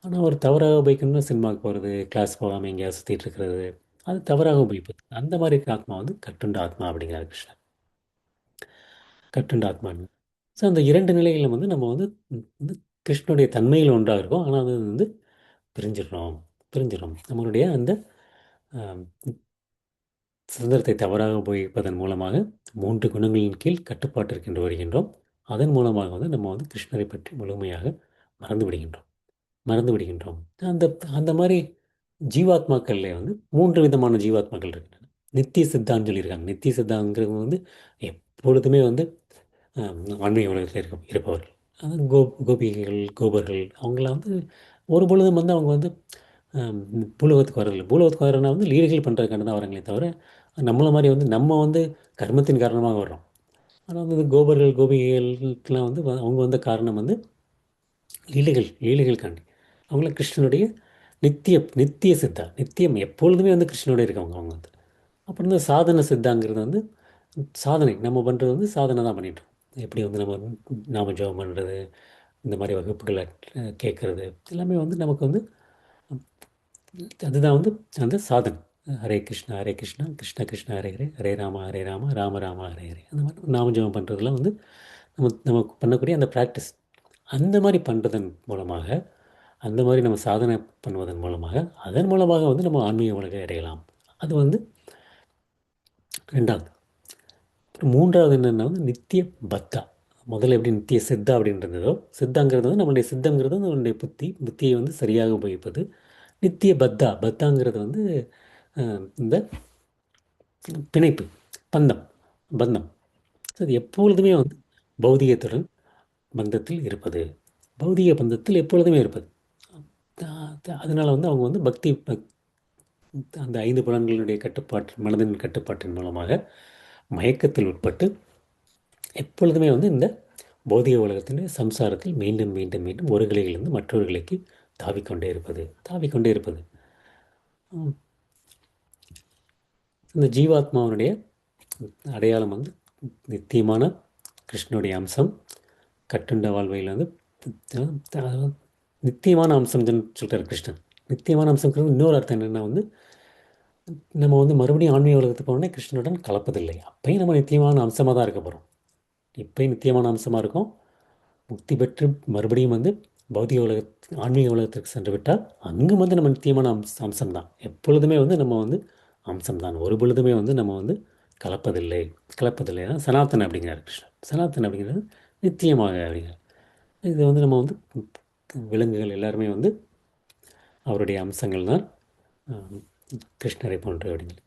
ஆனால் ஒரு தவறாக உபயோகிக்கணும்னா சினிமாவுக்கு போகிறது, கிளாஸ் போகாமல் எங்கேயாவது சுற்றிட்டு இருக்கிறது, அது தவறாக உபயோகிப்பது. அந்த மாதிரி இருக்க ஆத்மா வந்து கட்டுண்ட ஆத்மா அப்படிங்கிறார் கிருஷ்ணர். கட்டுண்ட ஆத்மான்னு. ஸோ அந்த இரண்டு நிலைகளில் வந்து நம்ம வந்து வந்து கிருஷ்ணனுடைய தன்மையில் ஒன்றாக இருக்கும். ஆனால் அது வந்து பிரிஞ்சிடணும், பிரிஞ்சிடும். நம்மளுடைய அந்த ஆம், சுதந்திரத்தை தவறாக உபயோகிப்பதன் மூலமாக 3 குணங்களின் கீழ் கட்டுப்பாட்டிற்கென்று வருகின்றோம். அதன் மூலமாக வந்து நம்ம வந்து கிருஷ்ணரை பற்றி முழுமையாக மறந்து விடுகின்றோம். மறந்து விடுகின்றோம். அந்த அந்த மாரி ஜீவாத்மாக்கள்ல வந்து 3 விதமான ஜீவாத்மாக்கள் இருக்கின்றன. நித்திய சித்தான்னு சொல்லியிருக்காங்க. நித்திய சித்தாங்கிறவங்க வந்து எப்பொழுதுமே வந்து ஆன்மீக உலகத்தில் இருப்பவர்கள். அது கோபிகைகள், கோபர்கள் அவங்களாம் வந்து ஒரு பொழுதும் வந்து அவங்க வந்து அம் பூலோகத்துக்கு வரதில்ல. பூலோகத்துக்கு வரன்னா வந்து லீலைகள் பண்ணுறதுக்காண்டி தான் வராங்களே தவிர, நம்மள மாரி வந்து நம்ம வந்து கர்மத்தின் காரணமாக வர்றோம். ஆனா வந்து இந்த கோபர்கள், கோபிகைகளுக்கெல்லாம் வந்து அவங்க வந்த காரணம் வந்து லீலைகளுக்காண்டி. அவங்களாம் கிருஷ்ணனுடைய நித்திய நித்திய சித்தா. நித்தியம் எப்பொழுதுமே வந்து கிருஷ்ணனோட இருக்கவங்க அவங்க வந்து. அப்புறம் இந்த சாதன சித்தாங்கிறது வந்து சாதனை. நம்ம பண்ணுறது வந்து சாதனை தான் பண்ணிட்டுருக்கோம். எப்படி வந்து நம்ம நாம ஜெபம் பண்ணுறது, இந்த மாதிரி வகுப்புகளை கேட்குறது எல்லாமே வந்து நமக்கு வந்து அதுதான் வந்து அந்த சாதனை. ஹரே கிருஷ்ணா, கிருஷ்ண கிருஷ்ண ஹரே ஹரே, ஹரே ராம, ராம ராம ஹரே ஹரே. அந்த மாதிரி நாம ஜெபம் பண்ணுறதுலாம் வந்து நம்ம நம்ம பண்ணக்கூடிய அந்த ப்ராக்டிஸ். அந்த மாதிரி பண்ணுறதன் மூலமாக, அந்த மாதிரி நம்ம சாதனை பண்ணுவதன் மூலமாக, அதன் மூலமாக வந்து நம்ம ஆன்மீக உலகை அடையலாம். அது வந்து 2வது. அப்புறம் 3வது என்னென்னா வந்து நித்திய பத்தா. முதல்ல எப்படி நித்திய சித்தா அப்படின்னு இருந்ததோ, சித்தாங்கிறது வந்து நம்மளுடைய சித்தங்கிறது வந்து நம்மளுடைய புத்தியை வந்து சரியாக உபயோகிப்பது. நித்திய பத்தா, பத்தாங்கிறது வந்து இந்த பிணைப்பு, பந்தம், பந்தம். அது எப்பொழுதுமே வந்து பௌதிகத்துடன் பந்தத்தில் இருப்பது. பௌதிக பந்தத்தில் எப்பொழுதுமே இருப்பது. அதனால வந்து அவங்க வந்து அந்த 5 புலன்களுடைய கட்டுப்பாட்டு, மனதின் கட்டுப்பாட்டின் மூலமாக மயக்கத்தில் உட்பட்டு எப்பொழுதுமே வந்து இந்த பௌதிக உலகத்தின் சம்சாரத்தில் மீண்டும் மீண்டும் மீண்டும் ஒரு கிளையிலிருந்து மற்றொரு கிளைக்கு தாவிக்கொண்டே இருப்பது, தாவிக்கொண்டே இருப்பது. உம், இந்த ஜீவாத்மாவனுடைய அடையாளம் வந்து நித்தியமான கிருஷ்ணனுடைய அம்சம். கட்டுண்ட வாழ்வையில் வந்து அதாவது நித்தியமான அம்சம் சொல்கிறார் கிருஷ்ணன். நித்தியமான அம்சங்கிறது இன்னொரு அர்த்தம் என்னென்னா வந்து நம்ம வந்து மறுபடியும் ஆன்மீக உலகத்துக்கு போனோடனே கிருஷ்ணனுடன் கலப்பதில்லை. அப்பயும் நம்ம நித்தியமான அம்சமாக தான் இருக்க போகிறோம். இப்பயும் நித்தியமான அம்சமாக இருக்கும். முக்தி பெற்று மறுபடியும் வந்து பௌதிக ஆன்மீக உலகத்திற்கு சென்று விட்டால் அங்கும் வந்து நம்ம நித்தியமான அம்சம்தான். எப்பொழுதுமே வந்து நம்ம வந்து அம்சம்தான். ஒரு பொழுதுமே வந்து நம்ம வந்து கலப்பதில்லை. கலப்பதில்லை தான் சனாத்தன அப்படிங்கிறார் கிருஷ்ணன். சனாத்தன அப்படிங்கிறது நித்தியமாக அப்படிங்கிறார். இது வந்து நம்ம வந்து விலங்குகள் எல்லாருமே வந்து அவருடைய அம்சங்கள் தான். ஆஹ், கிருஷ்ணரை போன்று அப்படின்னு சொல்லி.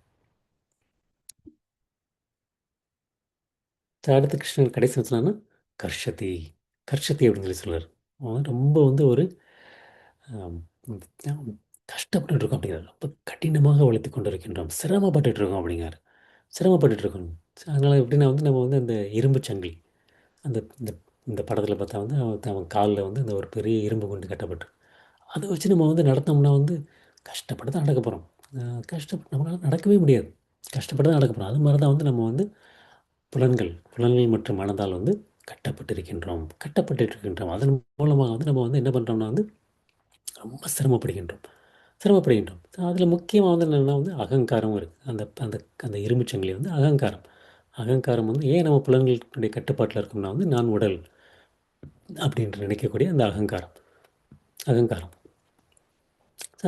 அடுத்து கிருஷ்ணர் கடைசி சொன்னான்னா கர்ஷதி, கர்ஷதி அப்படின்னு சொல்லி சொல்றாரு. அவன் வந்து ரொம்ப வந்து ஒரு ஆம், ஆம், கஷ்டப்பட்டுட்டு இருக்கோம் அப்படிங்கிறார். ரொம்ப கடினமாக உழைத்து கொண்டு இருக்கின்றோம், சிரமப்பட்டுட்டு இருக்கோம் அப்படிங்கிறார். சிரமப்பட்டுட்டு இருக்கோம். அதனால் எப்படின்னா வந்து நம்ம வந்து அந்த இரும்பு சங்கிலி, அந்த இந்த இந்த படத்தில் பார்த்தா வந்து அவன் காலில் வந்து அந்த ஒரு பெரிய இரும்பு குண்டு கட்டப்பட்டு அதை வச்சு நம்ம வந்து நடத்தோம்னா வந்து கஷ்டப்பட்டு தான் நடக்க போகிறோம். கஷ்டப்பட்டு நம்மளால் நடக்கவே முடியாது. கஷ்டப்பட்டு தான் நடக்க போகிறோம். அது மாதிரி தான் வந்து நம்ம வந்து புலன்கள் மற்றும் மனதால் வந்து கட்டப்பட்டு இருக்கின்றோம், கட்டப்பட்டு இருக்கின்றோம். அதன் மூலமாக வந்து நம்ம வந்து என்ன பண்ணுறோம்னா வந்து ரொம்ப சிரமப்படுகின்றோம், சிரமப்படுகின்றோம். அதில் முக்கியமாக வந்து என்னென்னா வந்து அகங்காரம் இருக்குது. அந்த அந்த அந்த இரும்புச்சங்கிலி வந்து அகங்காரம். அகங்காரம் வந்து ஏன் நம்ம புலன்களுடைய கட்டுப்பாட்டில் இருக்கோம்னா வந்து நான் உடல் அப்படின்ட்டு நினைக்கக்கூடிய அந்த அகங்காரம். அகங்காரம்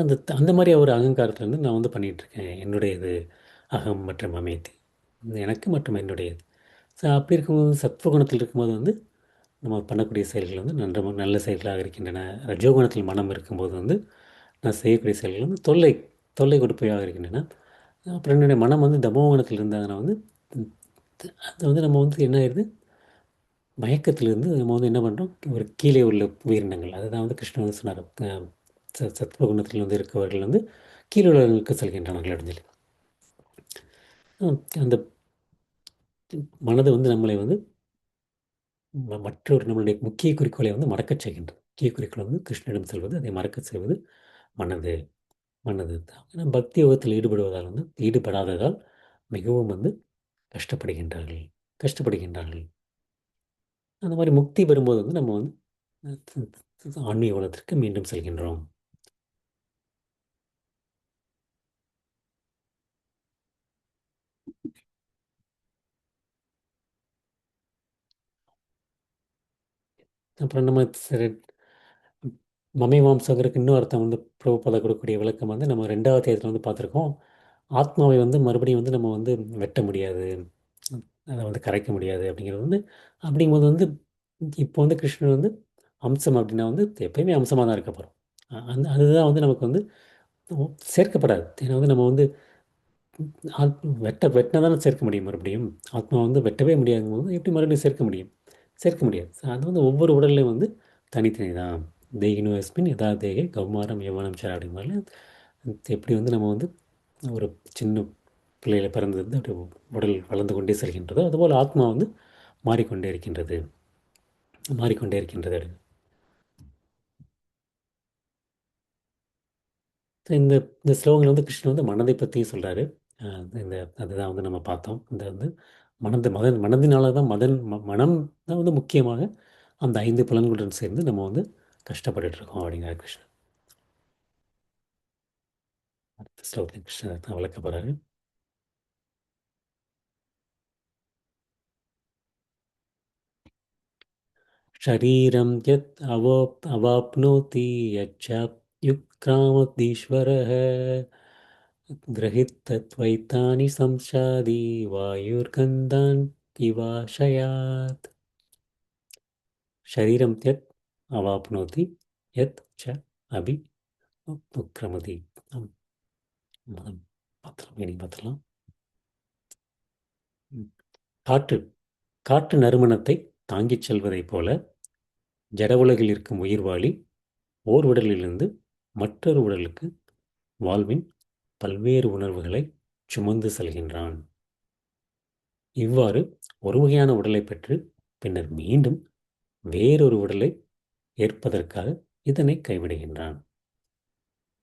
அந்த அந்த மாதிரி ஒரு அகங்காரத்துலேருந்து நான் வந்து பண்ணிகிட்ருக்கேன் என்னுடையது, அகம் மற்றும் அமைதி, இது எனக்கு மற்றும் என்னுடையது. ஸோ அப்படி இருக்கும்போது சத்வகுணத்தில் இருக்கும்போது வந்து நம்ம பண்ணக்கூடிய செயல்கள் வந்து நல்ல செயல்களாக இருக்கின்றன. ரஜோகுணத்தில் மனம் இருக்கும்போது வந்து நான் செய்யக்கூடிய செயல்கள் வந்து தொல்லை கொடுப்பவையாக இருக்கின்றன. அப்புறம் என்னுடைய மனம் வந்து தமோகுணத்தில் இருந்தாங்கன்னா வந்து அது வந்து நம்ம வந்து என்ன ஆயிடுது, மயக்கத்திலிருந்து நம்ம வந்து என்ன பண்ணுறோம், ஒரு கீழே உள்ள உயிரினங்கள் அதுதான் வந்து கிருஷ்ணன் வந்து சொன்னார். சத்வகுணத்தில் வந்து இருக்கவர்கள் வந்து கீழே உள்ளவர்களுக்கு செல்கின்றனர்கள் அப்படின்னு சொல்லி. அந்த மனது வந்து நம்மளை வந்து மற்றொரு நம்மளுடைய முக்கிய குறிக்கோளை வந்து மறக்கச் செய்கின்றது. முக்கிய குறிக்கோள் வந்து கிருஷ்ணனிடம் செல்வது, அதை மறக்கச் செய்வது மனது. மனது தான். ஏன்னா பக்தி யோகத்தில் ஈடுபடாததால் மிகவும் வந்து கஷ்டப்படுகின்றார்கள், கஷ்டப்படுகின்றார்கள். அந்த மாதிரி முக்தி பெறும்போது வந்து நம்ம வந்து ஆன்மீக உலகத்திற்கு மீண்டும் செல்கின்றோம். அப்புறம் நம்ம சரி, மமை மாம்சகருக்கு இன்னும் அர்த்தம் வந்து பிரபுபாதா கொடுக்கக்கூடிய விளக்கம் வந்து நம்ம 2வது அத்தியாயத்தில் வந்து பார்த்துருக்கோம். ஆத்மாவை வந்து மறுபடியும் வந்து நம்ம வந்து வெட்ட முடியாது, அதை வந்து கரைக்க முடியாது அப்படிங்கிறது வந்து, அப்படிங்கும்போது வந்து இப்போ வந்து கிருஷ்ணன் வந்து அம்சம் அப்படின்னா வந்து எப்பயுமே அம்சமாக தான் இருக்க போகிறோம். அந்த அதுதான் வந்து நமக்கு வந்து சேர்க்கப்படாது. ஏன்னா வந்து நம்ம வந்து வெட்டினா தானே சேர்க்க முடியும் மறுபடியும். ஆத்மா வந்து வெட்டவே முடியாதுங்கும்போது எப்படி மறுபடியும் சேர்க்க முடியும்? சேர்க்க முடியாது. அது வந்து ஒவ்வொரு உடல்லையும் வந்து தனித்தனி தான். தேகினோ அஸ்மின் யதா தேகே கௌமாரம் யௌவனம் ச அப்படிங்கிற மாதிரில எப்படி வந்து நம்ம வந்து ஒரு சின்ன பிள்ளையில பிறந்தது அப்படி உடல் வளர்ந்து கொண்டே செல்கின்றதோ, அதுபோல் ஆத்மா வந்து மாறிக்கொண்டே இருக்கின்றது, மாறிக்கொண்டே இருக்கின்றது அப்படின்னு. இந்த இந்த ஸ்லோகங்கள் வந்து கிருஷ்ணன் வந்து மனதை பற்றியும் சொல்கிறாரு. இந்த அதுதான் வந்து நம்ம பார்த்தோம். இந்த வந்து மனதினால தான் மனம் தான் வந்து முக்கியமாக அந்த 5 புலன்களுடன் சேர்ந்து நம்ம வந்து கஷ்டப்பட்டுட்டு இருக்கோம் அப்படிங்கிறார் கிருஷ்ணன். அடுத்த ஸ்லோகத்தில் கிருஷ்ணர் தான் விளக்க போகிறாரு. ஷரீரம் யத் அவாப்னோதி யச்சாப்யுக்ராமதீஸ்வரः கிரஹித்தத்வைத்தானி சம்சாதி வாயுர்கந்தான் இவாஷயாத். ஷரீரம் யத் அவாப்னோதி யத் ச அபி உக்ரமதி. மதம் பார்த்துலாம், மீனிங் பார்த்துலாம். காற்று காற்று நறுமணத்தை தாங்கிச் செல்வதைப் போல ஜட உலகில் இருக்கும் உயிர்வாளி ஓர் உடலிலிருந்து மற்றொரு உடலுக்கு வாழ்வின் பல்வேறு உணர்வுகளை சுமந்து செல்கின்றான். இவ்வாறு ஒரு வகையான உடலை பெற்று பின்னர் மீண்டும் வேறொரு உடலை ஏற்பதற்காக இதனை கைவிடுகின்றான்.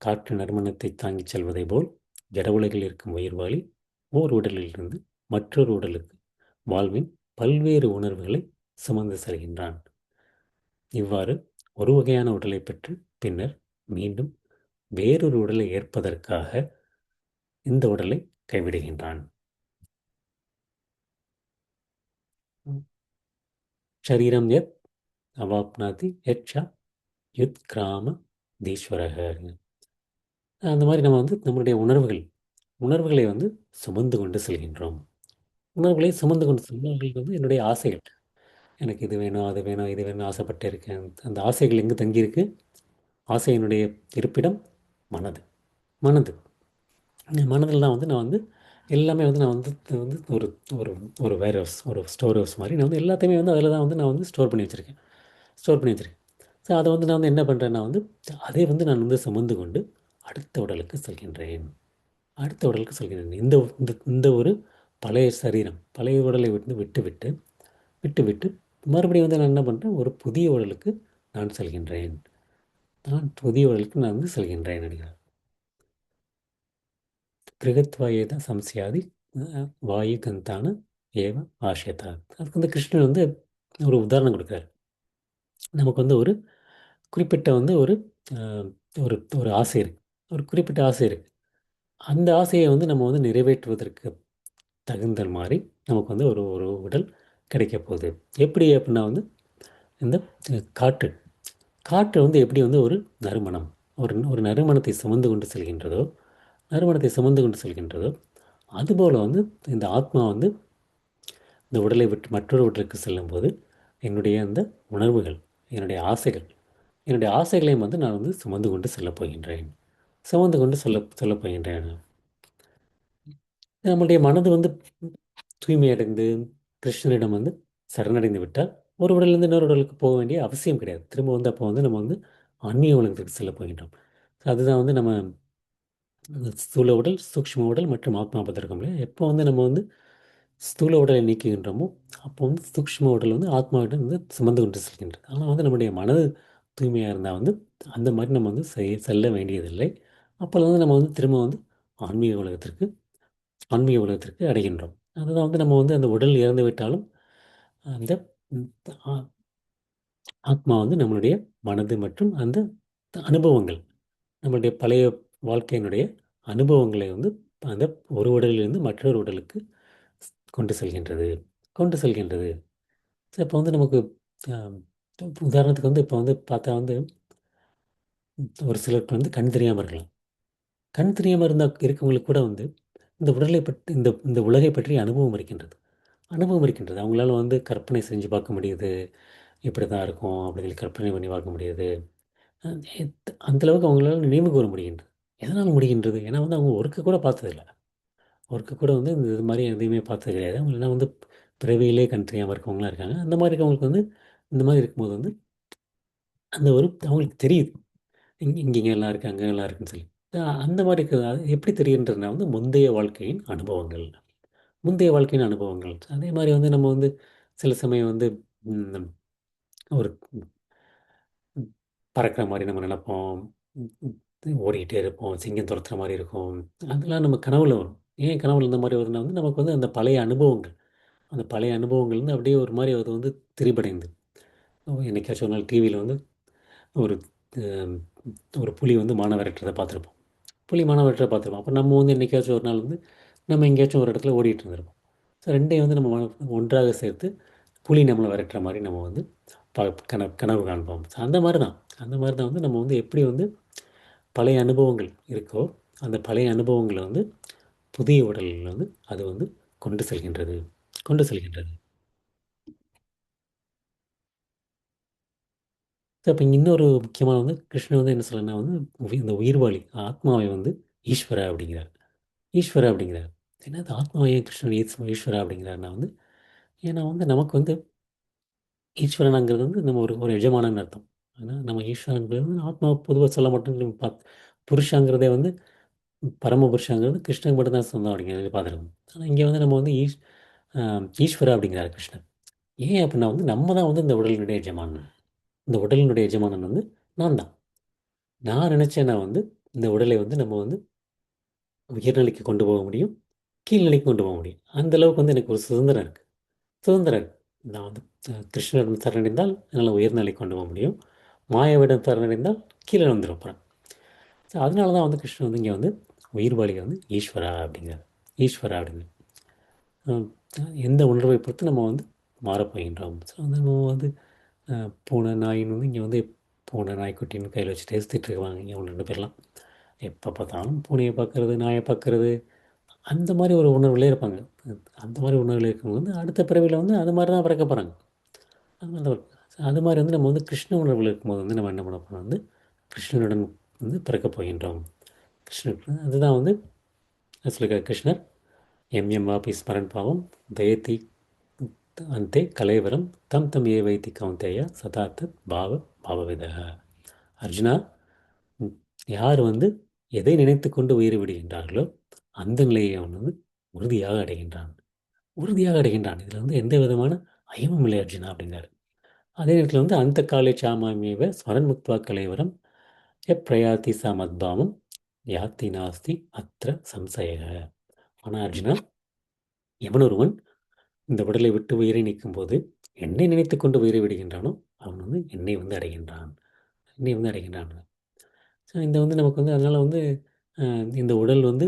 காற்று நறுமணத்தை தாங்கிச் செல்வதை போல் ஜட உலகில் இருக்கும் உயிர்வாளி ஓர் உடலிலிருந்து மற்றொரு உடலுக்கு வாழ்வின் பல்வேறு உணர்வுகளை சுமந்து செல்கின்றான். இவ்வாறு ஒரு வகையான உடலை பெற்று பின்னர் மீண்டும் வேறொரு உடலை ஏற்பதற்காக இந்த உடலை கைவிடுகின்றான். ஷரீரம் யத் அவாப்னாதி யட்சா யுத் கிராம தீஸ்வரக. அந்த மாதிரி நம்ம வந்து நம்மளுடைய உணர்வுகளை வந்து சுமந்து கொண்டு செல்கின்றோம். உணர்வுகளை சுமந்து கொண்டு செல்வர்கள் வந்து என்னுடைய ஆசைகள். எனக்கு இது வேணும், அது வேணும், இது வேணும் ஆசைப்பட்டே இருக்கேன். அந்த ஆசைகள் எங்கே தங்கியிருக்கு? ஆசையினுடைய இருப்பிடம் மனது. மனது. இந்த மனதில் தான் வந்து நான் வந்து எல்லாமே வந்து நான் வந்து இது வந்து ஒரு ஒரு ஒரு வேர் ஹவுஸ், ஒரு ஸ்டோர் ஹவுஸ் மாதிரி நான் வந்து எல்லாத்தையுமே வந்து அதில் தான் வந்து நான் வந்து ஸ்டோர் பண்ணி வச்சுருக்கேன். ஸ்டோர் பண்ணி வச்சுருக்கேன். ஸோ அதை வந்து நான் வந்து என்ன பண்ணுறேன்னா வந்து அதை வந்து நான் வந்து சுமந்து கொண்டு அடுத்த உடலுக்கு செல்கின்றேன். அடுத்த உடலுக்கு செல்கின்றேன். இந்த இந்த இந்த ஒரு பழைய சரீரம், பழைய உடலை வந்து விட்டுவிட்டு விட்டுவிட்டு மறுபடியும் வந்து நான் என்ன பண்ணுறேன், ஒரு புதிய உடலுக்கு நான் செல்கின்றேன். நான் புதிய உடலுக்கு நான் வந்து செல்கின்றேன் அப்படிங்கிறார். கிருகத்வாயேத சம்ஸ்யாதி வாயு கந்தான ஏவ ஆஷயதா. அதுக்கு வந்து கிருஷ்ணன் வந்து ஒரு உதாரணம் கொடுக்குறார். நமக்கு வந்து ஒரு குறிப்பிட்ட வந்து ஒரு அஹ், ஒரு ஒரு ஆசை இருக்கு. ஒரு குறிப்பிட்ட ஆசை இருக்கு. அந்த ஆசையை வந்து நம்ம வந்து நிறைவேற்றுவதற்கு தகுந்த மாதிரி நமக்கு வந்து ஒரு ஒரு உடல் கிடைக்க போகுது. எப்படி அப்படின்னா வந்து இந்த காற்று காற்று வந்து எப்படி வந்து ஒரு நறுமணம், ஒரு ஒரு நறுமணத்தை சுமந்து கொண்டு செல்கின்றதோ, நறுமணத்தை சுமந்து கொண்டு செல்கின்றதோ, அதுபோல் வந்து இந்த ஆத்மா வந்து இந்த உடலை விட்டு மற்றொரு உடலுக்கு செல்லும்போது என்னுடைய அந்த உணர்வுகள், என்னுடைய ஆசைகள், என்னுடைய ஆசைகளையும் வந்து நான் வந்து சுமந்து கொண்டு செல்லப் போகின்றேன். சுமந்து கொண்டு சொல்லப் போகின்றேன். நம்முடைய மனது வந்து தூய்மையடைந்து கிருஷ்ணரிடம் வந்து சரணடைந்து விட்டால் ஒரு உடலிலிருந்து இன்னொரு உடலுக்கு போக வேண்டிய அவசியம் கிடையாது. திரும்ப வந்து அப்போ வந்து நம்ம வந்து ஆன்மீக உலகத்துக்கு செல்ல போகின்றோம். அதுதான் வந்து நம்ம ஸ்தூல உடல், சூக்ஷ்ம உடல் மற்றும் ஆத்மா பத்திருக்கோம் இல்லையா? எப்போ வந்து நம்ம வந்து ஸ்தூல உடலை நீக்குகின்றோமோ அப்போ வந்து சூக்ஷ்ம உடல் வந்து ஆத்மாவிடம் வந்து சுமந்து கொண்டு செல்கின்றது. ஆனால் வந்து நம்முடைய மனது தூய்மையாக இருந்தால் வந்து அந்த மாதிரி நம்ம வந்து செல்ல வேண்டியதில்லை. அப்போ வந்து நம்ம வந்து திரும்ப வந்து ஆன்மீக உலகத்திற்கு ஆன்மீக உலகத்திற்கு அடைகின்றோம். அதுதான் வந்து நம்ம வந்து அந்த உடல் இறந்து விட்டாலும் அந்த ம், ஆ- ஆத்மா வந்து நம்மளுடைய மனது மற்றும் அந்த அனுபவங்கள், நம்மளுடைய பழைய வாழ்க்கையினுடைய அனுபவங்களை வந்து அந்த ஒரு உடலிலிருந்து மற்றொரு உடலுக்கு கொண்டு செல்கின்றது. கொண்டு செல்கின்றது. இப்போ வந்து நமக்கு ஆம், உதாரணத்துக்கு வந்து இப்போ வந்து பார்த்தா வந்து ஒரு சிலருக்கு வந்து கண் தெரியாமல் இருக்கலாம். கண் தெரியாமல் இருக்கவங்களுக்கு கூட வந்து இந்த உடலை பற்றி இந்த இந்த உலகை பற்றி அனுபவம் இருக்கின்றது. அனுபவம் இருக்கின்றது. அவங்களால வந்து கற்பனை செஞ்சு பார்க்க முடியுது. இப்படி தான் இருக்கும் அப்படின்னு சொல்லி கற்பனை பண்ணி பார்க்க முடியுது. அந்த அளவுக்கு அவங்களால நினைவு கூற முடிகின்றது. எதனால் முடிகின்றது? ஏன்னா வந்து அவங்க ஒர்க்கு கூட பார்த்ததில்ல. ஒர்க்கு கூட வந்து இந்த இது மாதிரி எதையுமே பார்த்தது கிடையாது. அவங்களாம் வந்து பிறவியிலே கண் தெரியாமல் இருக்கவங்களாம் இருக்காங்க. அந்த மாதிரி இருக்கவங்களுக்கு வந்து இந்த மாதிரி இருக்கும்போது வந்து அந்த ஒரு அவங்களுக்கு தெரியுது. இங்க எல்லாம் இருக்கு, அங்க எல்லாம் இருக்குன்னு சொல்லி. அந்த மாதிரி இருக்குது. அது எப்படி தெரிகின்றதுனா வந்து முந்தைய வாழ்க்கையின் அனுபவங்கள். முந்தைய வாழ்க்கையின் அனுபவங்கள். அதே மாதிரி வந்து நம்ம வந்து சில சமயம் வந்து ம், ஒரு பறக்கிற மாரி நம்ம நெனைப்போம். ஓடிக்கிட்டே இருப்போம். சிங்கம் துரத்துற மாரி இருக்கும். அதெல்லாம் நம்ம கனவுல வரும். ஏன் கனவுல இந்த மாரி வருதுன்னா வந்து நமக்கு வந்து அந்த பழைய அனுபவங்கள். அந்த பழைய அனுபவங்கள் வந்து அப்படியே ஒரு மாரி அது வந்து திரிபடைந்து. என்னைக்காச்சும் ஒரு நாள் டிவியில வந்து ஒரு அ ஒரு புலி வந்து மானை விரட்டுறத பார்த்துருப்போம். புலி மானை விரட்டுறத பார்த்துருப்போம். அப்ப நம்ம வந்து என்னைக்காச்சும் ஒரு நாள் வந்து நம்ம எங்கேயாச்சும் ஒரு இடத்துல ஓடிட்டு இருந்திருப்போம். ஸோ 2யும் வந்து நம்ம ஒன்றாக சேர்த்து புலி நம்மள விரட்டுற மாரி நம்ம வந்து ப கனவு காண்போம். ஸோ அந்த மாரி தான். அந்த மாரி தான் வந்து நம்ம வந்து எப்படி வந்து பழைய அனுபவங்கள் இருக்கோ, அந்த பழைய அனுபவங்கள வந்து புதிய உடல்ல வந்து அது வந்து கொண்டு செல்கின்றது. கொண்டு செல்கின்றது. அப்ப இன்னொரு முக்கியமான வந்து கிருஷ்ணர் வந்து என்ன சொல்றாருன்னா வந்து இந்த உயிர்வாளி ஆத்மாவை வந்து ஈஸ்வரா அப்படிங்கிறார். ஈஸ்வரா அப்படிங்கிறார். என்னது ஆத்மாவை ஏன் கிருஷ்ணர் ஈஸ்வரா அப்படிங்கிறாருன்னா வந்து, ஏன்னா வந்து நமக்கு வந்து ஈஸ்வரனாங்கிறது வந்து நம்ம ஒரு ஒரு எஜமானன்னு அர்த்தம். ஆனா நம்ம ஈஸ்வரன்ங்கிறது வந்து ஆத்மா பொதுவா சொல்ல மாட்டோம். புருஷாங்கிறதே வந்து பரமபுருஷாங்கிறது கிருஷ்ணனுக்கு மட்டும் தான் சொந்தம் அப்படிங்கிறது பார்த்துருக்கோம். ஆனா இங்கே வந்து நம்ம வந்து ஈஸ்வரா அப்படிங்கிறார் கிருஷ்ணர். ஏன் அப்படின்னா வந்து நம்ம தான் வந்து இந்த உடலினுடைய எஜமானன். இந்த உடலினுடைய எஜமானன் வந்து நான் தான். நான் நினச்சேன்னா வந்து இந்த உடலை வந்து நம்ம வந்து உயர்நிலைக்கு கொண்டு போக முடியும். கீழ்நிலைக்கு கொண்டு போக முடியும். அந்த அளவுக்கு வந்து எனக்கு ஒரு சுதந்திரம் இருக்கு. சுதந்திரம் இருக்கு. நான் வந்து கிருஷ்ணரிடம் சரணடைந்தால் என்னால் உயர்நிலைக்கு கொண்டு போக முடியும். மாயாவிடம் சரணடைந்தால் கீழே வந்துட போகிறேன். ஸோ அதனால தான் வந்து கிருஷ்ணன் வந்து இங்கே வந்து உயிர்வாளியை வந்து ஈஸ்வரா அப்படிங்கிறார். ஈஸ்வரா அப்படிங்க. அஹ் எந்த உணர்வை பொறுத்து நம்ம வந்து மாறப்போகின்றோம். ஸோ வந்து நம்ம வந்து பூனை நாயின்னு வந்து இங்கே வந்து பூனை நாய்க்குட்டின்னு கையில் வச்சுட்டு சுற்றிட்டு இருக்காங்க இங்கே ஒன்று 2 பேர்லாம். எப்போ பார்த்தாலும் பூனையை பார்க்குறது, நாயை பார்க்குறது, அந்த மாதிரி ஒரு உணர்வுலே இருப்பாங்க. அந்த மாதிரி உணர்வுல இருக்கவங்க வந்து அடுத்த பிறவியில் வந்து அது மாதிரி தான் பிறக்க போகிறாங்க. அது மாதிரி தான் அது மாதிரி வந்து நம்ம வந்து கிருஷ்ண உணர்வில் இருக்கும்போது வந்து நம்ம என்ன பண்ண போறோம் வந்து கிருஷ்ணனுடன் வந்து பிறக்கப் போகின்றோம். கிருஷ்ணர் அதுதான் வந்து சொல்லியிருக்கார் கிருஷ்ணர். எம் எம் வாபி ஸ்மரன் பாவம் தயதி அந்தே கலைவரம் தம் தம் ஏ வைத்தி கௌந்தேய சதார்த்த பாவவிதக. அர்ஜுனா, ம், யார் வந்து எதை நினைத்து கொண்டு உயிரை விடுகின்றார்களோ அந்த நிலையை அவன் வந்து உறுதியாக அடைகின்றான். உறுதியாக அடைகின்றான். இதில் வந்து எந்த விதமான ஐயமும் இல்லை அர்ஜுனா அப்படிங்கிறார். அதே நேரத்தில் வந்து அந்த காலை சாமாமியவ ஸ்மரன் முக்துவா கலைவரம் பிரயாத்தி ச மத்பாவம் யாத்தி நாஸ்தி அத்திர சம்சயக. ஆனால் அர்ஜுனா, எவன் ஒருவன் இந்த உடலை விட்டு உயிரை நீக்கும்போது என்னை நினைத்து கொண்டு உயிரை விடுகின்றானோ அவன் வந்து என்னை வந்து அடைகின்றான். என்னை வந்து அடைகின்றான். ஸோ இந்த வந்து நமக்கு வந்து அதனால் வந்து இந்த உடல் வந்து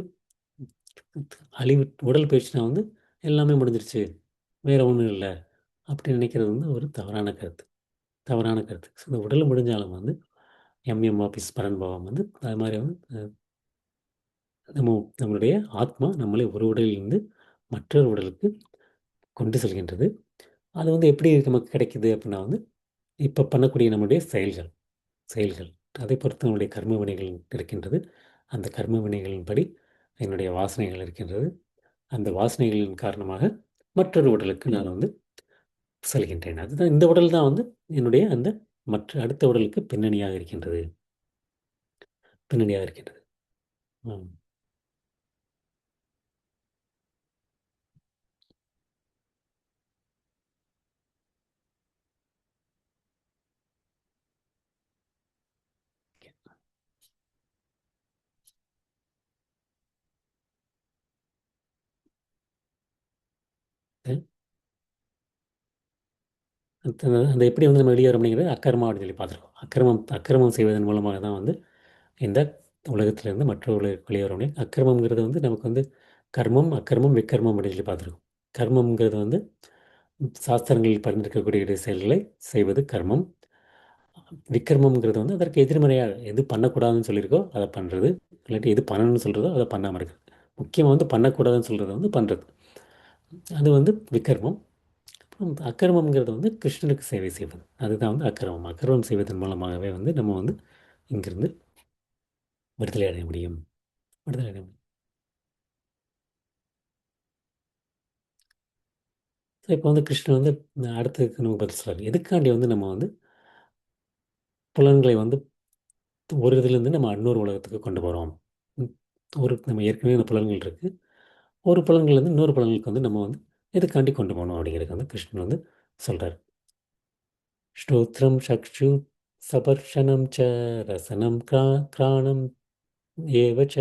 அழிவு உடல் போயிடுச்சுன்னா வந்து எல்லாமே முடிஞ்சிருச்சு, வேற ஒன்றும் இல்லை அப்படின்னு நினைக்கிறது வந்து ஒரு தவறான கருத்து. தவறான கருத்து. ஸோ இந்த உடல் முடிஞ்சாலும் வந்து எம்எம் ஆஃபீஸ் பரன் பாவம் வந்து அது மாதிரி வந்து நம்ம நம்மளுடைய ஆத்மா நம்மளை ஒரு உடலிலிருந்து மற்றொரு உடலுக்கு கொண்டு செல்கின்றது. அது வந்து எப்படி நமக்கு கிடைக்குது அப்படின்னா வந்து இப்போ பண்ணக்கூடிய நம்முடைய செயல்கள் செயல்கள் அதை பொறுத்து நம்முடைய கர்ம வினைகள் இருக்கின்றது. அந்த கர்ம வினைகளின்படி என்னுடைய வாசனைகள் இருக்கின்றது. அந்த வாசனைகளின் காரணமாக மற்றொரு உடலுக்கு நான் வந்து செல்கின்றேன். அதுதான் இந்த உடல் தான் வந்து என்னுடைய அந்த மற்ற அடுத்த உடலுக்கு பின்னணியாக இருக்கின்றது. பின்னணியாக இருக்கின்றது. ம். அந்த எப்படி வந்து நம்ம வெளியே வர அப்படிங்கிறது அக்கர்மா அப்படின்னு சொல்லி பார்த்துருக்கோம். அக்கிரமம் செய்வதன் மூலமாக தான் வந்து இந்த உலகத்திலிருந்து மற்ற உலகிற்கு வெளியே வர முடியும். அக்கிரமங்கிறது வந்து நமக்கு வந்து கர்மம் அக்கர்மம் விக்கர்மம் அப்படின்னு சொல்லி பார்த்துருக்கோம். கர்மம்ங்கிறது வந்து சாஸ்திரங்களில் பரிந்துரைக்கக்கூடிய செயல்களை செய்வது கர்மம். விக்ரமம்ங்கிறது வந்து அதற்கு எதிர்மறையாக எது பண்ணக்கூடாதுன்னு சொல்லியிருக்கோ அதை பண்ணுறது, இல்லாட்டி எது பண்ணணும்னு சொல்கிறதோ அதை பண்ணாமல் இருக்குது. முக்கியமாக வந்து பண்ணக்கூடாதுன்னு சொல்கிறத வந்து பண்ணுறது, அது வந்து விக்ரமம். அப்புறம் அக்கிரமம்ங்கிறது வந்து கிருஷ்ணனுக்கு சேவை செய்வது, அதுதான் வந்து அக்கிரமம். அக்கிரமம் செய்வதன் மூலமாகவே வந்து நம்ம வந்து இங்கிருந்து விடுதலை அடைய முடியும். விடுதலை அடைய முடியும். ஸோ இப்போ வந்து கிருஷ்ணன் வந்து அடுத்ததுக்கு நம்ம பதில் சொல்கிறார். எதுக்காண்டி வந்து நம்ம வந்து புலன்களை வந்து ஒரு இதுலேருந்து நம்ம இன்னொரு உலகத்துக்கு கொண்டு போகிறோம். ஒரு நம்ம ஏற்கனவே இந்த புலன்கள் இருக்குது, ஒரு புலன்கள்லேருந்து இன்னொரு புலன்களுக்கு வந்து நம்ம வந்து எதுக்காண்டி கொண்டு போகணும் அப்படிங்கிறது வந்து கிருஷ்ணன் வந்து சொல்கிறார். ஸ்தோத்திரம் சக்ஷு சபர்ஷனம் ச ரசனம் கிராணம் ஏவச்ச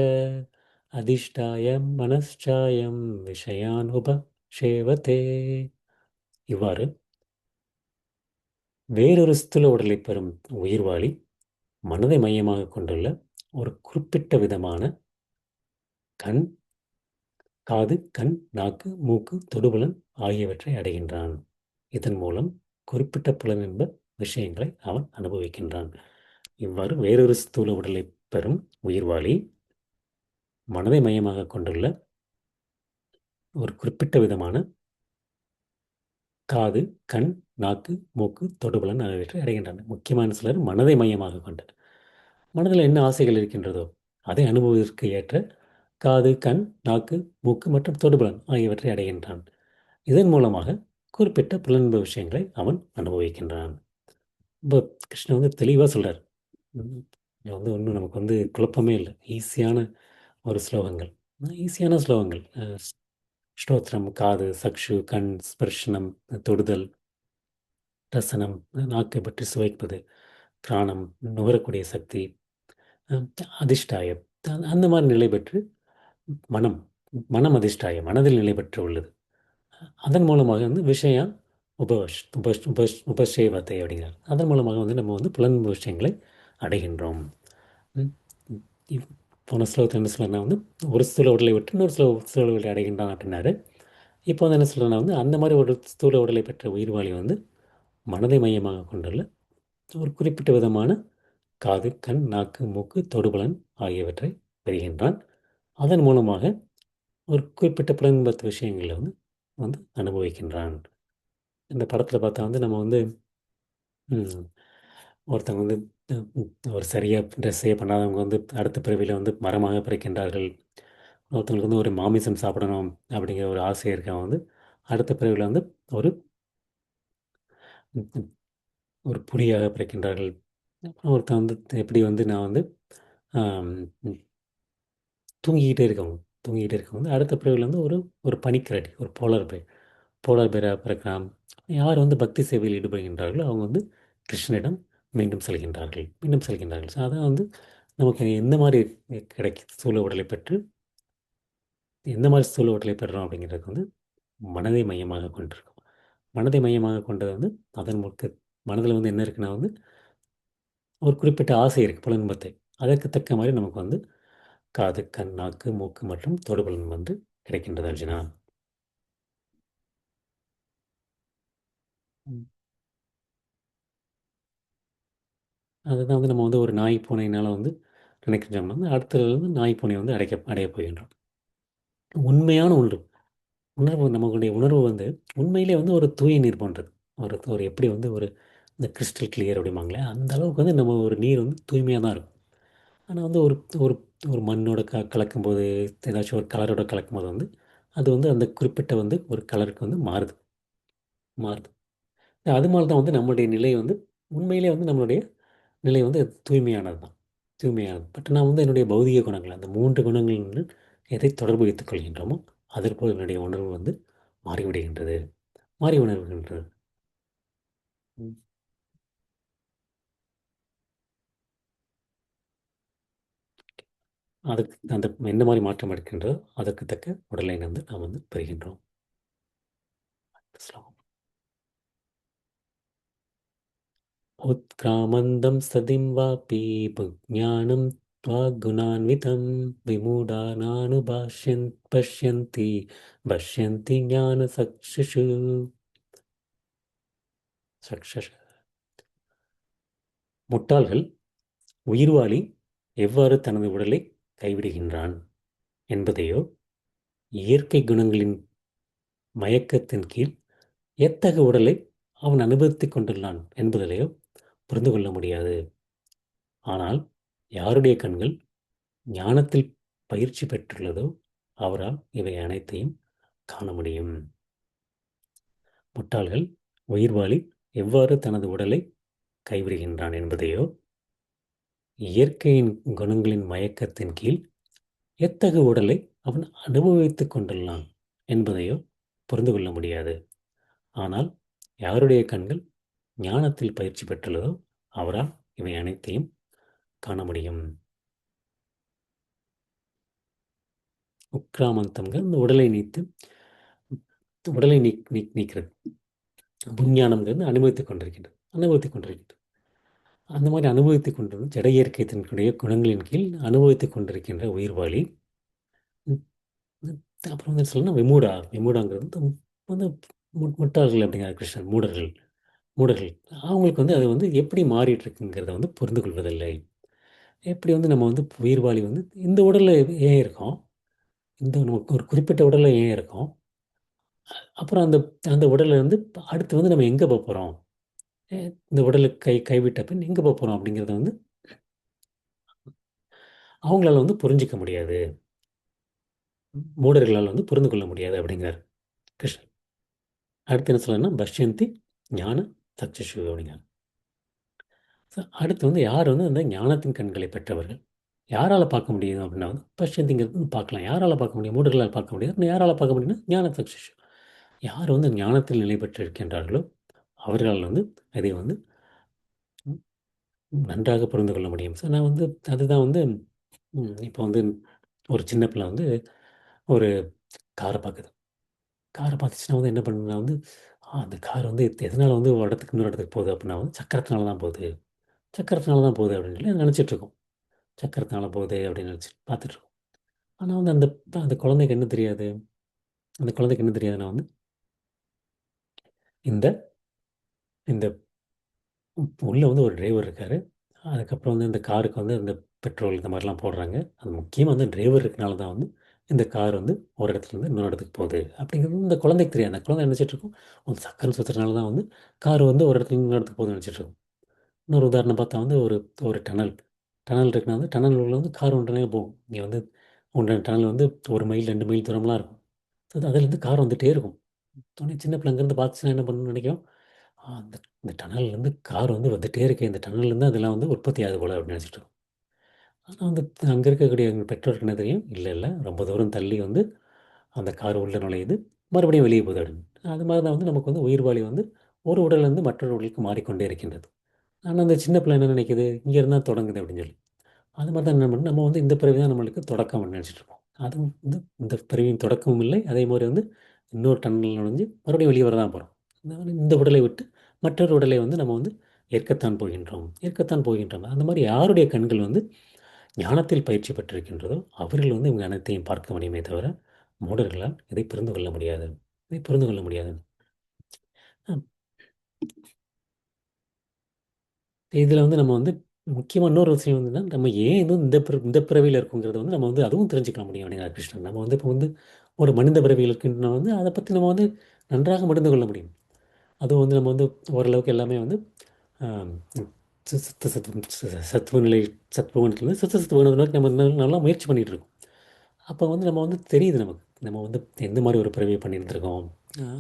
அதிஷ்டாய மனச்சாயம் விஷயான் உபசேவதே. இவ்வாறு வேறொரு ஸ்தூல உடலை பெறும் உயிர்வாளி மனதை மையமாக கொண்டுள்ள ஒரு குறிப்பிட்ட விதமான கண், காது, கண், நாக்கு, மூக்கு, தொடுபுலன் ஆகியவற்றை அடைகின்றான். இதன் மூலம் குறிப்பிட்ட புலனின்ப விஷயங்களை அவன் அனுபவிக்கின்றான். இவ்வாறு வேறொரு ஸ்தூல உடலை பெறும் உயிர்வாளி மனதை மையமாக கொண்டுள்ள ஒரு குறிப்பிட்ட விதமான காது, கண், நாக்கு, மூக்கு, தொடுபுலன் ஆகியவற்றை அடைகின்றன. முக்கியமான சிலர் மனதை மையமாக கொண்ட மனதில் என்ன ஆசைகள் இருக்கின்றதோ அதை அனுபவதற்கு ஏற்ற காது, கண், நாக்கு, மூக்கு மற்றும் தொடுபுலன் ஆகியவற்றை அடைகின்றான். இதன் மூலமாக குறிப்பிட்ட புலன்ப விஷயங்களை அவன் அனுபவிக்கின்றான். இப்போ கிருஷ்ணன் வந்து தெளிவாக சொல்கிறார். இது வந்து ஒன்றும் நமக்கு வந்து குழப்பமே இல்லை. ஈஸியான ஒரு ஸ்லோகங்கள். ஈஸியான ஸ்லோகங்கள். ஸ்தோத்திரம், காது, சக்ஷு, கண், ஸ்பர்ஷனம், தொடுதல், ரசனம், நாக்கை பற்றி சுவைப்பது, கிராணம், நுகரக்கூடிய சக்தி, அஹ், அதிஷ்டாயம், அந்த மாதிரி நிலை பெற்று மனம் மனம் அதிஷ்டாயம் மனதில் நிலை பெற்று உள்ளது. அதன் மூலமாக வந்து விஷயம் உபசேவத்தை அப்படிங்கிறார். அதன் மூலமாக வந்து நம்ம வந்து புலன் விஷயங்களை அடைகின்றோம். ம், இப் போன ஸ்லோகத்தில் என்ன சொல்கிறேன்னா வந்து ஒரு ஸ்தூல உடலை விட்டு இன்னொரு ஸ்தூல உடலை அடைகின்றான் அப்படின்னாரு. இப்போ வந்து என்ன சொல்கிறேன்னா வந்து அந்த மாதிரி ஒரு ஸ்தூல உடலை பெற்ற உயிர்வாளி வந்து மனதை மையமாக கொண்டுள்ள ஒரு குறிப்பிட்ட விதமான காது, கண், நாக்கு, மூக்கு, தொடுபுலன் ஆகியவற்றை பெறுகின்றான். அதன் மூலமாக ஒரு குறிப்பிட்ட புலன்பத்து விஷயங்களை வந்து வந்து அனுபவிக்கின்றான். இந்த படத்தில் பார்த்தா வந்து நம்ம வந்து ம். ஒருத்தவங்க வந்து ஒரு சரியாக ட்ரெஸ்ஸே பண்ணாதவங்க வந்து அடுத்த பிறவியில் வந்து மரமாக பிறக்கின்றார்கள். ஒருத்தவங்களுக்கு வந்து ஒரு மாமிசம் சாப்பிடணும் அப்படிங்கிற ஒரு ஆசை இருக்கவங்க வந்து அடுத்த பிறவியில் வந்து ஒரு ம், ஒரு புலியாக பிறக்கின்றார்கள். அப்புறம் ஒருத்தன் வந்து எப்படி வந்து நான் வந்து ஆம், ம், தூங்கிக்கிட்டே இருக்கவங்க தூங்கிக்கிட்டே இருக்கவங்க வந்து அடுத்த பிறவியில் வந்து ஒரு ஒரு பனிக்கரடி, ஒரு போலார் பேராக பிறக்கலாம். யார் வந்து பக்தி சேவையில் ஈடுபடுகின்றார்களோ அவங்க வந்து கிருஷ்ணனிடம் மீண்டும் செல்கின்றார்கள். ஸோ அதான் வந்து நமக்கு எந்த மாதிரி கிடைக்கும் சூழ உடலை பெற்று எந்த மாதிரி சூழ உடலை பெறுறோம் அப்படிங்கிறது வந்து மனதை மையமாக கொண்டிருக்கும். மனதை மையமாக கொண்டது வந்து அதன் மனதில் வந்து என்ன இருக்குன்னா வந்து ஒரு குறிப்பிட்ட ஆசை இருக்குது, புலன்பத்தை. அதற்கு தக்க மாதிரி நமக்கு வந்து காது, கண், நாக்கு, மூக்கு மற்றும் தொடுபுலன் வந்து கிடைக்கின்றது அர்ஜுனா. ம். அதுதான் வந்து நம்ம வந்து ஒரு நாய் பூனையினால வந்து நினைக்கின்றோம்னா வந்து அடுத்தது வந்து நாய் பூனை வந்து அடைய போகின்றோம். உண்மையான உணர்வு நமக்குடைய உணர்வு வந்து உண்மையிலே வந்து ஒரு தூய நீர் போன்றது. ஒரு ஒரு எப்படி வந்து ஒரு இந்த கிறிஸ்டல் கிளியர் அப்படிம்பாங்களே, அந்த அளவுக்கு வந்து நம்ம ஒரு நீர் வந்து தூய்மையா தான் இருக்கும். ஆனா வந்து ஒரு ஒரு ஒரு மண்ணோட கலக்கும்போது, ஏதாச்சும் ஒரு கலரோட கலக்கும்போது வந்து, அது வந்து அந்த குறிப்பிட்ட வந்து ஒரு கலருக்கு வந்து மாறுது. அது மாரி தான் வந்து நம்மளுடைய நிலை வந்து உண்மையிலே வந்து நம்மளுடைய நிலை வந்து தூய்மையானது தான். தூய்மையானது. பட் நான் வந்து என்னுடைய பௌதிக குணங்கள், அந்த 3 குணங்கள் வந்து எதை தொடர்பு வைத்துக் கொள்கின்றோமோ, அதற்போல் என்னுடைய உணர்வு வந்து மாறிவிடுகின்றது. மாறி உணர்கின்றது. ம். அதுக்கு அந்த எந்த மாரி மாற்றம் எடுக்கின்றதோ, அதற்கு தக்க உடலை வந்து நாம் வந்து பெறுகின்றோம். ஸ்லோகம். उत्क्रामन्दं सदिं वापि ज्ञानं त्वागुणान्वितं पश्यन्ति ज्ञानचक्षुषु சக்ஷஷ முட்டாள்கள் உயிர்வாளி எவ்வாறு தனது உடலை கைவிடுகின்றான் என்பதையோ, இயற்கை குணங்களின் மயக்கத்தின் கீழ் எத்தகு உடலை அவன் அனுபவித்துக் கொண்டுள்ளான் என்பதிலேயோ புரிந்து கொள்ள முடியாது. ஆனால் யாருடைய கண்கள் ஞானத்தில் பயிற்சி பெற்றுள்ளதோ அவரால் இவை அனைத்தையும் காண முடியும். முட்டாள்கள் உயிர்வாளி எவ்வாறு தனது உடலை கைவிடுகின்றான் என்பதையோ, இயற்கையின் குணங்களின் மயக்கத்தின் கீழ் எத்தகு உடலை அவன் அனுபவித்துக் கொண்டுள்ளான் என்பதையோ புரிந்து கொள்ள முடியாது. ஆனால் யாருடைய கண்கள் ஞானத்தில் பயிற்சி பெற்றுள்ளதோ அவரால் இவை அனைத்தையும் காண முடியும். உக்ராமந்தம்ங்க இந்த உடலை நீக்கிறது. விஞ்ஞானம்ங்கிறது அனுபவித்துக் கொண்டிருக்கின்றது. அந்த மாதிரி அனுபவித்துக் கொண்டிருந்த ஜட இயற்கையினுடைய குணங்களின் கீழ் அனுபவித்துக் கொண்டிருக்கின்ற உயிர்வாளி. ம், ம், அப்புறம் வந்து சொல்லணும்னா விமூடாங்கிறது வந்து முட்டாள்கள் அப்படிங்கிற கிருஷ்ணன் மூடர்கள் அவங்களுக்கு வந்து அது வந்து எப்படி மாறிட்டு இருக்குங்கிறத வந்து புரிந்து கொள்வதில்லை. எப்படி வந்து நம்ம வந்து உயிர்வாளி வந்து இந்த உடல்ல ஏன் இருக்கோம், இந்த நமக்கு ஒரு குறிப்பிட்ட உடல்ல ஏன் இருக்கோம், அப்புறம் அந்த அந்த உடல்ல வந்து அடுத்து வந்து நம்ம எங்கே போகிறோம், இந்த உடலுக்கு கைவிட்ட பின் எங்கே போகிறோம் அப்படிங்கிறத வந்து அவங்களால வந்து புரிஞ்சிக்க முடியாது. மூடர்களால் வந்து புரிந்து கொள்ள முடியாது அப்படிங்கிறார் கிருஷ்ணன். அடுத்து என்ன சொல்லணும்னா பஷ்யந்தி ஞான சக்ஷுஷு அப்படிங்கிறார். அடுத்து வந்து யார் வந்து அந்த ஞானத்தின் கண்களை பெற்றவர்கள், யாரால பார்க்க முடியும் அப்படின்னா வந்து பஷ்யந்திங்கிறது வந்து பார்க்கலாம். யாரால பார்க்க முடியும்? மூடர்களால் பார்க்க முடியாது. இன்னும் யாரால பார்க்க முடியும்னா ஞான சக்ஷுஷு. யார் வந்து ஞானத்தில் நிலை பெற்றிருக்கின்றார்களோ அவர்களால் வந்து அதை வந்து நன்றாக புரிந்து கொள்ள முடியும். ஸோ நான் வந்து அதுதான் வந்து இப்போ வந்து ஒரு சின்ன பிள்ளை வந்து ஒரு கார பார்க்குது. கார பார்த்துச்சுன்னா வந்து என்ன பண்ணுன்னா வந்து, அந்த கார் வந்து எதனால வந்து ஒரு இடத்துக்கு இன்னொரு இடத்துக்கு போகுது அப்டின்னா வந்து சக்கரத்தினால தான் போகுது. சக்கரத்தினால தான் போகுது அப்படின்னு சொல்லி நெனச்சிட்டுருக்கோம். சக்கரத்தினால போகுது அப்படின்னு நெனச்சு பார்த்துட்டுருக்கோம். ஆனா வந்து அந்த அந்த குழந்தைக்கு என்ன தெரியாது? அந்த குழந்தைக்கு என்ன தெரியாதுன்னா வந்து, இந்த இந்த உள்ள வந்து ஒரு டிரைவர் இருக்காரு. அதுக்கப்புறம் வந்து இந்த காருக்கு வந்து இந்த பெட்ரோல் இந்த மாரிலாம் போடுறாங்க. அது முக்கியமா வந்து டிரைவர் இருக்கனால தான் வந்து இந்த கார் வந்து ஒரு இடத்துலேருந்து இன்னொரு இடத்துக்கு போகுது அப்படிங்கிறது இந்த குழந்தைக்கு தெரியாது. அந்த குழந்தை நினச்சிட்டு இருக்கும், ஒரு சக்கரம் சுற்றுறதுனால தான் வந்து கார் வந்து ஒரு இடத்துல இன்னொரு இடத்துக்கு போகுதுன்னு நினச்சிட்டு இருக்கும். இன்னொரு உதாரணம் பார்த்தா வந்து ஒரு ஒரு டனல் டனல் இருக்குன்னா வந்து டனல் உள்ள வந்து கார் ஒன்றே போகும். இங்கே வந்து ஒன்றரை டனல் வந்து 1 மைல் 2 மைல் தூரம்லாம் இருக்கும். ஸோ அதுலேருந்து கார் வந்துகிட்டே இருக்கும். உடனே சின்ன பிள்ளைங்கருந்து பார்த்துச்சுன்னா என்ன பண்ணணும்னு நினைக்கும், அந்த இந்த டனல்லேருந்து கார் வந்து வந்துகிட்டே இருக்கு, இந்த டனல்லேருந்து அதெல்லாம் வந்து உற்பத்தி ஆகுது போல அப்படின்னு நினச்சிட்டு இருக்கும். ஆனால் வந்து அங்கே இருக்கக்கூடிய எங்கள் பெற்றோருக்கு என்ன தெரியும், இல்லை இல்லை ரொம்ப தூரம் தள்ளி வந்து அந்த கார் உள்ள நுழையுது, மறுபடியும் வெளியே போகுது அப்படின்னு. அது மாதிரி தான் வந்து நமக்கு வந்து உயிர்வாளி வந்து ஒரு உடல்லேருந்து மற்றொரு உடலுக்கு மாறிக்கொண்டே இருக்கின்றது. ஆனால் அந்த சின்ன பிள்ளை என்ன நினைக்குது, இங்கே இருந்தால் தொடங்குது அப்படின்னு சொல்லி. அது மாதிரி தான் என்ன பண்ணணும், நம்ம வந்து இந்த பிறவி தான் நம்மளுக்கு தொடக்கம் அப்படின்னு நினச்சிட்டு இருப்போம். அதுவும் வந்து இந்த பிறவியின் தொடக்கமும் இல்லை, அதே மாதிரி வந்து இன்னொரு டன்னல் நுழைஞ்சு மறுபடியும் வெளியே வர தான் போகிறோம். இந்த உடலை விட்டு மற்றொரு உடலை வந்து நம்ம வந்து ஏற்கத்தான் போகின்றோம், ஏற்கத்தான் போகின்றோம். அந்த மாதிரி யாருடைய கண்கள் வந்து ஞானத்தில் பயிற்சி பெற்றிருக்கின்றதோ அவர்கள் வந்து இவங்க அனைத்தையும் பார்க்க முடியுமே தவிர மூடர்களால் இதை புரிந்து கொள்ள முடியாது, இதை புரிந்து கொள்ள முடியாது. இதில் வந்து நம்ம வந்து முக்கியமாக இன்னொரு விஷயம் வந்து நம்ம ஏன் இது இந்த பிறவியில் இருக்குங்கிறத வந்து நம்ம வந்து அதுவும் தெரிஞ்சுக்க முடியும் அப்படிங்கிற கிருஷ்ணன். நம்ம வந்து இப்போ வந்து ஒரு மனித பிறவியில் இருக்கின்றன வந்து அதை பற்றி நம்ம வந்து நன்றாக முடிந்து கொள்ள முடியும். அதுவும் வந்து நம்ம வந்து ஓரளவுக்கு எல்லாமே வந்து ஆம், சித்த சத்துவ நிலை சத்துவகுணத்துலேருந்து சித்த சத்துவகுணத்து நோக்கி நம்ம நல்லா முயற்சி பண்ணிகிட்டு இருக்கோம். அப்போ வந்து நம்ம வந்து தெரியுது நமக்கு நம்ம வந்து எந்த மாதிரி ஒரு பிறவியை பண்ணியிருந்திருக்கோம்.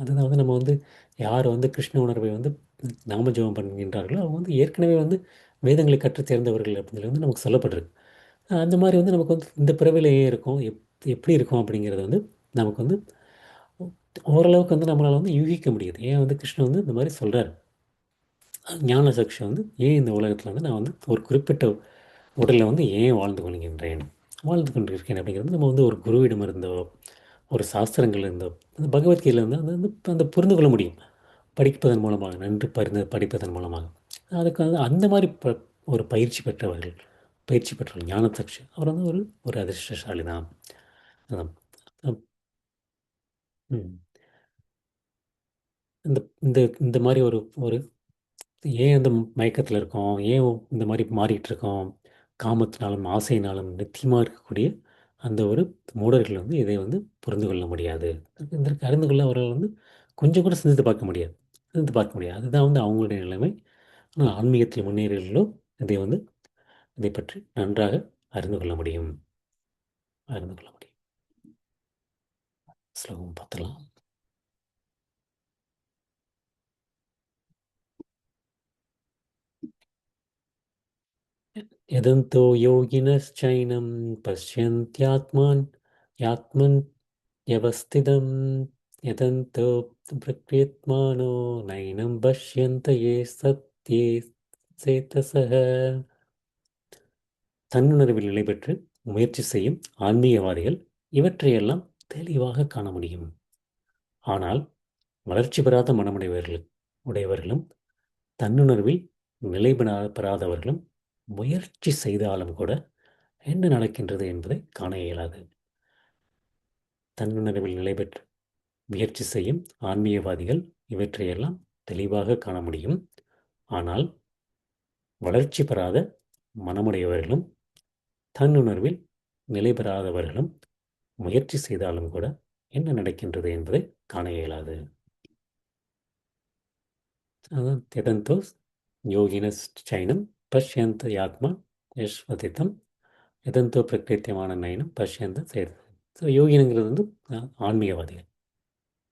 அதுதான் வந்து நம்ம வந்து யார் வந்து கிருஷ்ண உணர்வை வந்து நாம ஜெபம் பண்ணுகின்றார்களோ அவங்க வந்து ஏற்கனவே வந்து வேதங்களை கற்றுத் தேர்ந்தவர்கள் அப்படிங்கிறது வந்து நமக்கு சொல்லப்பட்டிருக்கு. அந்த மாதிரி வந்து நமக்கு வந்து இந்த பிறவியில் ஏன் இருக்கும், எப்படி இருக்கும் அப்படிங்கிறது வந்து நமக்கு வந்து ஓரளவுக்கு வந்து நம்மளால் வந்து யூகிக்க முடியுது. ஏன் வந்து கிருஷ்ணன் வந்து இந்த மாதிரி சொல்கிறார். ஞான சக்ஷி வந்து ஏன் இந்த உலகத்தில் வந்து நான் வந்து ஒரு குறிப்பிட்ட உடலில் வந்து ஏன் வாழ்ந்து கொள்கின்றேன், வாழ்ந்து கொண்டிருக்கேன் அப்படிங்கிறது நம்ம வந்து ஒரு குருவிடம் இருந்தோ ஒரு சாஸ்திரங்கள் இருந்தோ அந்த பகவத்கீதையில் வந்து அந்த வந்து அந்த புரிந்து கொள்ள முடியும். படிப்பதன் மூலமாக நன்கு படிப்பதன் மூலமாக அதுக்கு வந்து அந்த மாதிரி ஒரு பயிற்சி பெற்றவர்கள், பயிற்சி பெற்றவர்கள் ஞான சக்ஷி அவர் வந்து ஒரு ஒரு அதிர்ஷ்டசாலி தான். அதான். அப் ம். இந்த இந்த இந்த மாதிரி ஒரு ஒரு ஏன் அந்த மயக்கத்தில் இருக்கோம், ஏன் இந்த மாதிரி மாறிட்டு இருக்கோம், காமத்தினாலும் ஆசையினாலும் நித்தியமாக இருக்கக்கூடிய அந்த ஒரு மூடர்கள் வந்து இதை வந்து புரிந்து கொள்ள முடியாது. இதற்கு அறிந்து கொள்ள அவர்கள் வந்து கொஞ்சம் கூட சிந்தித்து பார்க்க முடியாது, சிந்தித்து பார்க்க முடியாது. அதுதான் வந்து அவங்களுடைய நிலைமை. ஆனால் ஆன்மீகத்தில் முன்னேறிகளோ இதை வந்து இதை பற்றி நன்றாக அறிந்து கொள்ள முடியும், அறிந்து கொள்ள முடியும். ஸ்லோகம் பார்த்துலாம். यदन्तो योगिनश्चैनं पश्यन्त्यात्मान् यात्मन् व्यवस्थितं यदन्तो प्रकृत्मानो नैनं पश्यन्त ये सत्ये சேதசக. தன்னுணர்வில் நிலை பெற்று முயற்சி செய்யும் ஆன்மீகவாதிகள் இவற்றையெல்லாம் தெளிவாக காண முடியும். ஆனால் வளர்ச்சி பெறாத உடையவர்களும் தன்னுணர்வில் நிலை பெறாதவர்களும் முயற்சி செய்தாலும் கூட என்ன நடக்கின்றது என்பதை காண இயலாது. தன்னுணர்வில் நிலை பெற்று முயற்சி செய்யும் ஆன்மீகவாதிகள் இவற்றையெல்லாம் தெளிவாக காண முடியும். ஆனால் வளர்ச்சி பெறாத மனமுடையவர்களும் தன்னுணர்வில் நிலை பெறாதவர்களும் முயற்சி செய்தாலும் கூட என்ன நடக்கின்றது என்பதை காண இயலாது. அதான் திடந்தோஸ் யோகினஸ் சைனம் பஷ்யந்த யாத்மா யஸ்வதித்தம் எதந்தோ பிரகிருத்தியமான நயனம் பஷ்யந்த சேது. ஸோ யோகினங்கிறது வந்து ஆன்மீகவாதிகள்.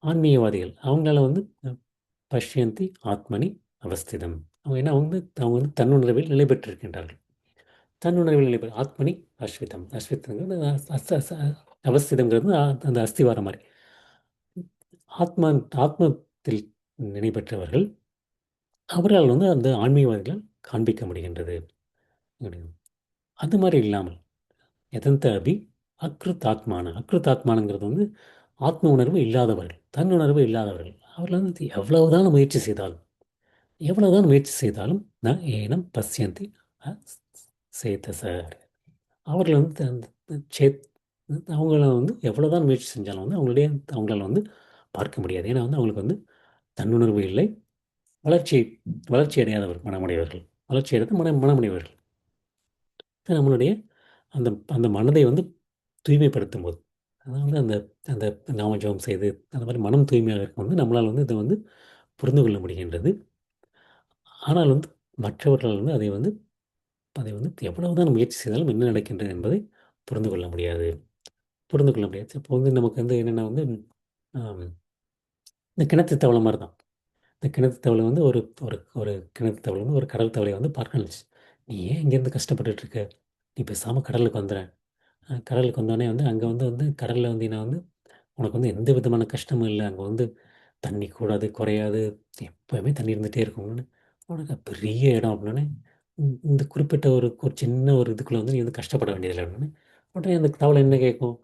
ஆன்மீகவாதிகள் அவங்களால வந்து பஷ்யந்தி ஆத்மனி அவஸ்திதம். அவங்க என்ன அவங்க வந்து தன்னுணர்வில் நிலை பெற்றிருக்கின்றார்கள். தன்னுணர்வில் நிலை பெற்ற ஆத்மனி அஸ்விதம். அஸ்விதங்கிறது அவஸ்திதங்கிறது அந்த அஸ்திவாரம் மாதிரி. ஆத்மா ஆத்மத்தில் நிலை பெற்றவர்கள் அவரால் வந்து அந்த ஆன்மீகவாதிகளால் காண்பிக்க முடிகின்றது. அது மாதிரி இல்லாமல் எதந்த அபி அக்ருத் ஆத்மான அக்ருத் ஆத்மானங்கிறது வந்து ஆத்ம உணர்வு இல்லாதவர்கள், தன்னுணர்வு இல்லாதவர்கள். அவர்கள் வந்து எவ்வளவுதான் முயற்சி செய்தாலும் ந ஏனம் பசியந்தி சேத்தச. அவர்கள் வந்து அந்த சேத் அவங்கள வந்து எவ்வளோதான் முயற்சி செஞ்சாலும் வந்து அவங்களால வந்து பார்க்க முடியாது. ஏன்னா வந்து அவங்களுக்கு வந்து தன்னுணர்வு இல்லை, வளர்ச்சி வளர்ச்சி அடையாதவர் மனமுடையவர்கள், வளர்ச்சி அடைந்த மனமுடையவர்கள். நம்மளுடைய அந்த அந்த மனதை வந்து தூய்மைப்படுத்தும் போது அதாவது அந்த அந்த நாமஜபம் செய்து அந்த மாதிரி மனம் தூய்மையாக இருக்கும் வந்து நம்மளால் வந்து இதை வந்து புரிந்து கொள்ள முடிகின்றது. ஆனால் வந்து மற்றவர்கள் வந்து அதை வந்து எவ்வளவுதான் முயற்சி செய்தாலும் என்ன நடக்கின்றது என்பதை புரிந்து கொள்ள முடியாது. புரிந்து கொள்ள முடியாது. இப்போ வந்து நமக்கு வந்து என்னென்னா வந்து ஆம், இந்த கிணத்து தவளை மாதிரி தான். இந்த கிணத்து தவளை வந்து ஒரு ஒரு ஒரு கிணத்து தவளை வந்து ஒரு கடல் தவளையை வந்து பார்க்கணுச்சு. நீ ஏன் இங்கேருந்து கஷ்டப்பட்டுட்டு இருக்க? நீ பேசாமல் கடலுக்கு வந்துடுறேன். கடலுக்கு வந்தோடனே வந்து அங்கே வந்து வந்து கடலில் வந்து நான் வந்து உனக்கு வந்து எந்த விதமான கஷ்டமும் இல்லை. அங்கே வந்து தண்ணி கூடாது, குறையாது. எப்போவுமே தண்ணி இருந்துகிட்டே இருக்கும்னு. உனக்கு பெரிய இடம் அப்படின்னே, இந்த குறிப்பிட்ட ஒரு ஒரு சின்ன ஒரு இதுக்குள்ளே வந்து நீ வந்து கஷ்டப்பட வேண்டியதில்லை அப்படின்னு. உடனே அந்த தவளை என்ன கேட்கும்?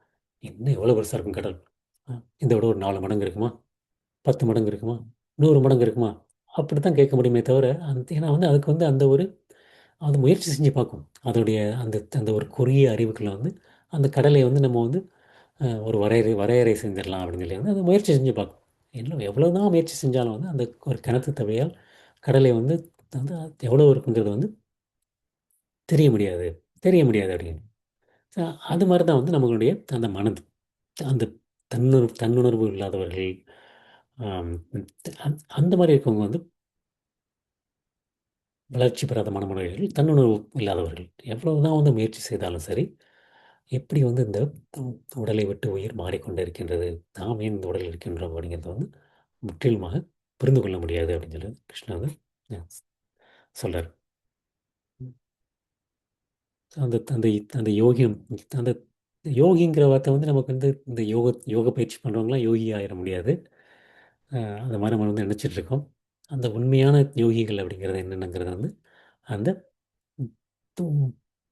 என்ன எவ்வளோ பெருசாக இருக்கும் கடல்? அ இதை விட ஒரு 4 மடங்கு இருக்குமா? 10 மடங்கு இருக்குமா? 100 மடங்கு இருக்குமா? அப்படித்தான் கேட்க முடியுமே தவிர, ஏன்னா வந்து அதுக்கு வந்து அந்த ஒரு அது முயற்சி செஞ்சு பார்க்கும். அதோடைய அந்த அந்த ஒரு குறுகிய அறிவுக்குள்ள வந்து அந்த கடலை வந்து நம்ம வந்து ஒரு வரையறை வரையறை செஞ்சிடலாம் அப்படின்னு சொல்லி வந்து அது முயற்சி செஞ்சு பார்க்கும். எவ்வளோதான் முயற்சி செஞ்சாலும் வந்து அந்த ஒரு கிணத்து தவையால் கடலை வந்து வந்து எவ்வளோ இருக்குங்கிறது வந்து தெரிய முடியாது. தெரிய முடியாது அப்படின்னு. ஸோ அது மாரி தான் வந்து நம்மளுடைய அந்த மனது. அந்த தன்னுணர்வு இல்லாதவர்கள், ஆம் அந்த மாரி இருக்கவங்க வந்து வளர்ச்சி பெறாத மனமுடையவர்கள், தன்னுணர்வு இல்லாதவர்கள். எவ்வளவுதான் வந்து முயற்சி செய்தாலும் சரி, எப்படி வந்து இந்த உடலை விட்டு உயிர் மாறிக்கொண்டே இருக்கின்றது. நாம் ஏன் இந்த உடலில் இருக்கின்றோம் அப்படிங்கிறத வந்து முற்றிலுமாக புரிந்து கொள்ள முடியாது அப்படின்னு சொல்லி கிருஷ்ணர் வந்து அ சொல்றாரு. அந்த அந்த அந்த யோகியம் அந்த யோகிங்கிற வார்த்தை வந்து நமக்கு வந்து இந்த யோக பயிற்சி பண்ணுறவங்கலாம் யோகி ஆயிட முடியாது. அந்த மாரி நம்ம வந்து நினச்சிட்டு இருக்கோம். அந்த உண்மையான யோகிகள் அப்படிங்கிறது என்னென்னங்கிறது வந்து அந்த து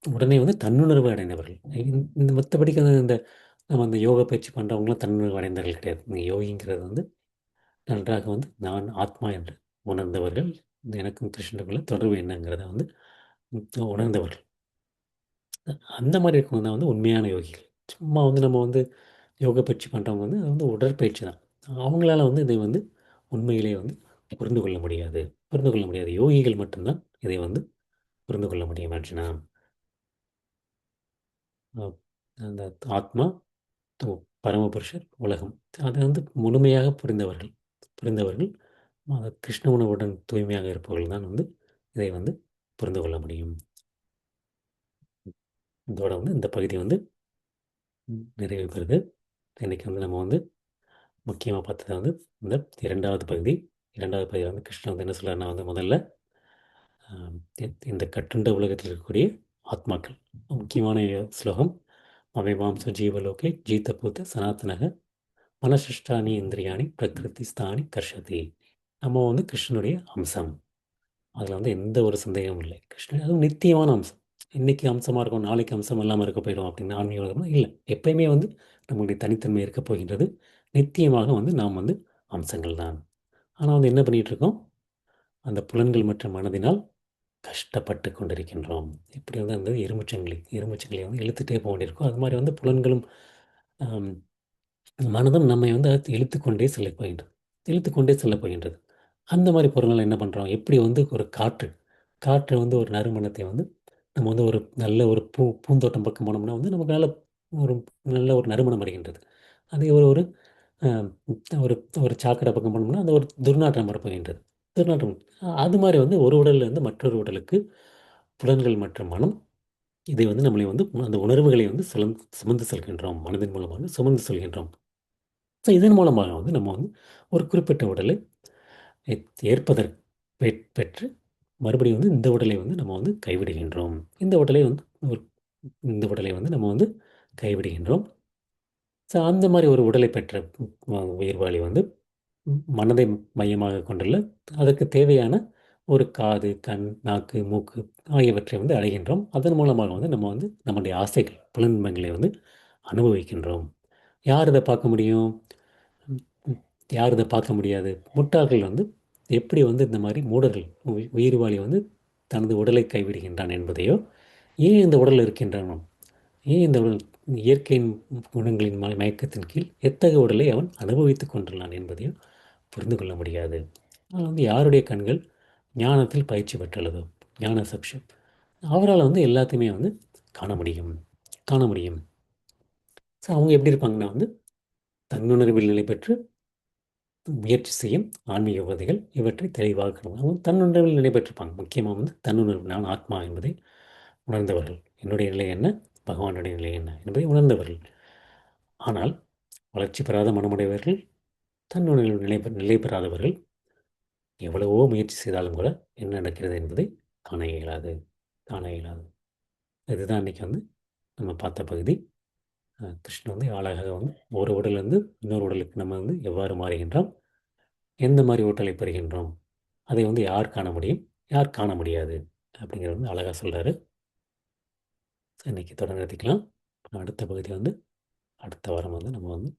உடனே வந்து தன்னுணர்வு அடைந்தவர்கள். இந்த மத்தபடிக்கு இந்த நம்ம அந்த யோகா பயிற்சி பண்ணுறவங்கலாம் தன்னுணர்வு அடைந்தவர்கள் கிடையாது. இந்த யோகிங்கிறது வந்து நன்றாக வந்து நான் ஆத்மா என்று உணர்ந்தவர்கள். எனக்கும் கிருஷ்ணருக்குள்ள தொடர்பு என்னங்கிறத வந்து உணர்ந்தவர்கள். அந்த மாரி இருக்கவங்க தான் வந்து உண்மையான யோகிகள். சும்மா வந்து நம்ம வந்து யோகா பயிற்சி பண்ணுறவங்க வந்து அது வந்து உடற்பயிற்சி தான். அவங்களால வந்து இதை வந்து உண்மையிலேயே வந்து புரிந்து கொள்ள முடியாது. புரிந்து கொள்ள முடியாது. யோகிகள் மட்டும் தான் இதை வந்து புரிந்து கொள்ள முடியும் அர்ஜுனா. அ அந்த ஆத்மா, து பரமபுருஷர், உலகம். அதை வந்து முழுமையாக புரிந்தவர்கள். புரிந்தவர்கள் கிருஷ்ண உணர்வுடன் தூய்மையாக இருப்பவர்கள் தான் வந்து இதை வந்து புரிந்து கொள்ள முடியும். இதோட வந்து இந்த பகுதி வந்து நிறைவு பெறுது. இன்னைக்கு வந்து நம்ம வந்து முக்கியமா பார்த்தது வந்து இந்த 2வது பகுதி. 2வது பகுதியில வந்து கிருஷ்ணர் வந்து என்ன சொல்றாருன்னா வந்து முதல்ல அ இந்த கட்டுண்ட உலகத்தில் இருக்கக்கூடிய ஆத்மாக்கள். முக்கியமான ஸ்லோகம். "மமைவாம்சோ ஜீவலோகே ஜீதபூத சனாதனக மனசிஷ்டானி இந்திரியாணி பிரகிருதிஸ்தானி கர்ஷதி." நம்ம வந்து கிருஷ்ணனுடைய அம்சம். அதில வந்து எந்த ஒரு சந்தேகமும் இல்லை. கிருஷ்ணன் அதுவும் நித்தியமான அம்சம். இன்னைக்கு அம்சமா இருக்கும், நாளைக்கு அம்சம் இல்லாம இருக்க போயிடும் அப்படின்னு ஆன்மீக உலகம்னா இல்ல. எப்பயுமே வந்து நம்முடைய தனித்தன்மை இருக்கப் போகின்றது. நித்தியமாக வந்து நாம் வந்து அம்சங்கள் தான். ஆனா வந்து என்ன பண்ணிட்டு இருக்கோம்? அந்த புலன்கள் மற்றும் மனதினால் கஷ்டப்பட்டு கொண்டிருக்கின்றோம். இப்படி வந்து அந்த இரும்புச் சங்கிலிய வந்து இழுத்துட்டே போ வேண்டியிருக்கும். அது மாரி வந்து புலன்களும் அம் மனதும் நம்மை வந்து அது இழுத்துக்கொண்டே செல்லப் போகின்றது. இழுத்துக்கொண்டே செல்லப் போகின்றது. அந்த மாரி பொருள்கள் என்ன பண்றோம்? எப்படி வந்து ஒரு காற்று வந்து ஒரு நறுமணத்தை வந்து நம்ம வந்து ஒரு நல்ல ஒரு பூந்தோட்டம் பக்கம் போனோம்னா வந்து நமக்கு ஒரு நல்ல ஒரு நறுமணம் வருகின்றது. அதே ஒரு ஒரு அ ஒரு ஒரு சாக்கடை பக்கம் போனோம்னா, அந்த ஒரு துர்நாற்றம் வரப்போகின்றது. துர்நாற்றம் அது மாரி வந்து ஒரு உடல்லேருந்து மற்றொரு உடலுக்கு புலன்கள் மற்றும் மனம் இதை வந்து நம்மளை வந்து அந்த உணர்வுகளை வந்து சுமந்து செல்கின்றோம். மனதின் மூலமாக சுமந்து செல்கின்றோம். ஸோ இதன் மூலமாக வந்து நம்ம வந்து ஒரு குறிப்பிட்ட உடலை ஏற்பதற்கு பெற்று மறுபடியும் வந்து இந்த உடலை வந்து நம்ம வந்து கைவிடுகின்றோம். இந்த உடலை வந்து ஒரு இந்த உடலை வந்து நம்ம வந்து கைவிடுகின்றோம். ஸோ அந்த மாரி ஒரு உடலை பெற்ற உயிர்வாளி வந்து மனதை மையமாகக் கொண்டுள்ள அதற்கு தேவையான ஒரு காது, கண், நாக்கு, மூக்கு ஆகியவற்றை வந்து அடைகின்றோம். அதன் மூலமாக வந்து நம்ம வந்து நம்முடைய ஆசைகள், புலனின்பங்களை வந்து அனுபவிக்கின்றோம். யார் இத பார்க்க முடியும்? ம், ம். யார் இத பார்க்க முடியாது? முட்டாள்கள் வந்து எப்படி வந்து இந்த மாரி மூடர்கள் உயிர்வாளி வந்து தனது உடலை கைவிடுகின்றான் என்பதையோ, ஏன் இந்த உடல் இருக்கின்றானோ, ஏன் இந்த உடல் இயற்கையின் குணங்களின் மயக்கத்தின் கீழ் எத்தகைய உடலை அவன் அனுபவித்துக் கொண்டுள்ளான் என்பதையும் புரிந்து கொள்ள முடியாது. ஆனால் வந்து யாருடைய கண்கள் ஞானத்தில் பயிற்சி பெற்றுள்ளதோ, ஞான சக்ஷு அவரால வந்து எல்லாத்தையுமே வந்து காண முடியும் காண முடியும். ஸோ அவங்க எப்படி இருப்பாங்கன்னா வந்து தன்னுணர்வில் நிலை பெற்று முயற்சி செய்யும் ஆன்மீகவாதிகள் இவற்றை தெளிவாக கருதுவாங்க. அவங்க தன்னுணர்வில் நிலை பெற்றிருப்பாங்க. முக்கியமாக வந்து தன்னுணர்வு, நான் ஆத்மா என்பதை உணர்ந்தவர்கள். என்னுடைய நிலை என்ன, பகவானுடைய நிலை என்ன என்பதை உணர்ந்தவர்கள். ஆனால் வளர்ச்சி பெறாத மனமுடையவர்கள், தன்னுணர்வில் நிலை பெறாதவர்கள் எவ்வளவோ முயற்சி செய்தாலும் கூட என்ன நடக்கிறது என்பதை காண இயலாது, காண இயலாது. இதுதான் இன்னைக்கு வந்து நம்ம பார்த்த பகுதி. கிருஷ்ணன் வந்து அழகாக வந்து ஒரு உடலிருந்து இன்னொரு உடலுக்கு நம்ம வந்து எவ்வாறு மாறுகின்றோம், எந்த மாதிரி உடலை பெறுகின்றோம், அதை வந்து யார் காண முடியும், யார் காண முடியாது அப்படிங்கிறது வந்து அழகாக சொல்கிறாரு. இன்னைக்கு தொடர்ந்து எடுத்துக்கலாம். அடுத்த பகுதி வந்து அடுத்த வாரம் வந்து நம்ம வந்து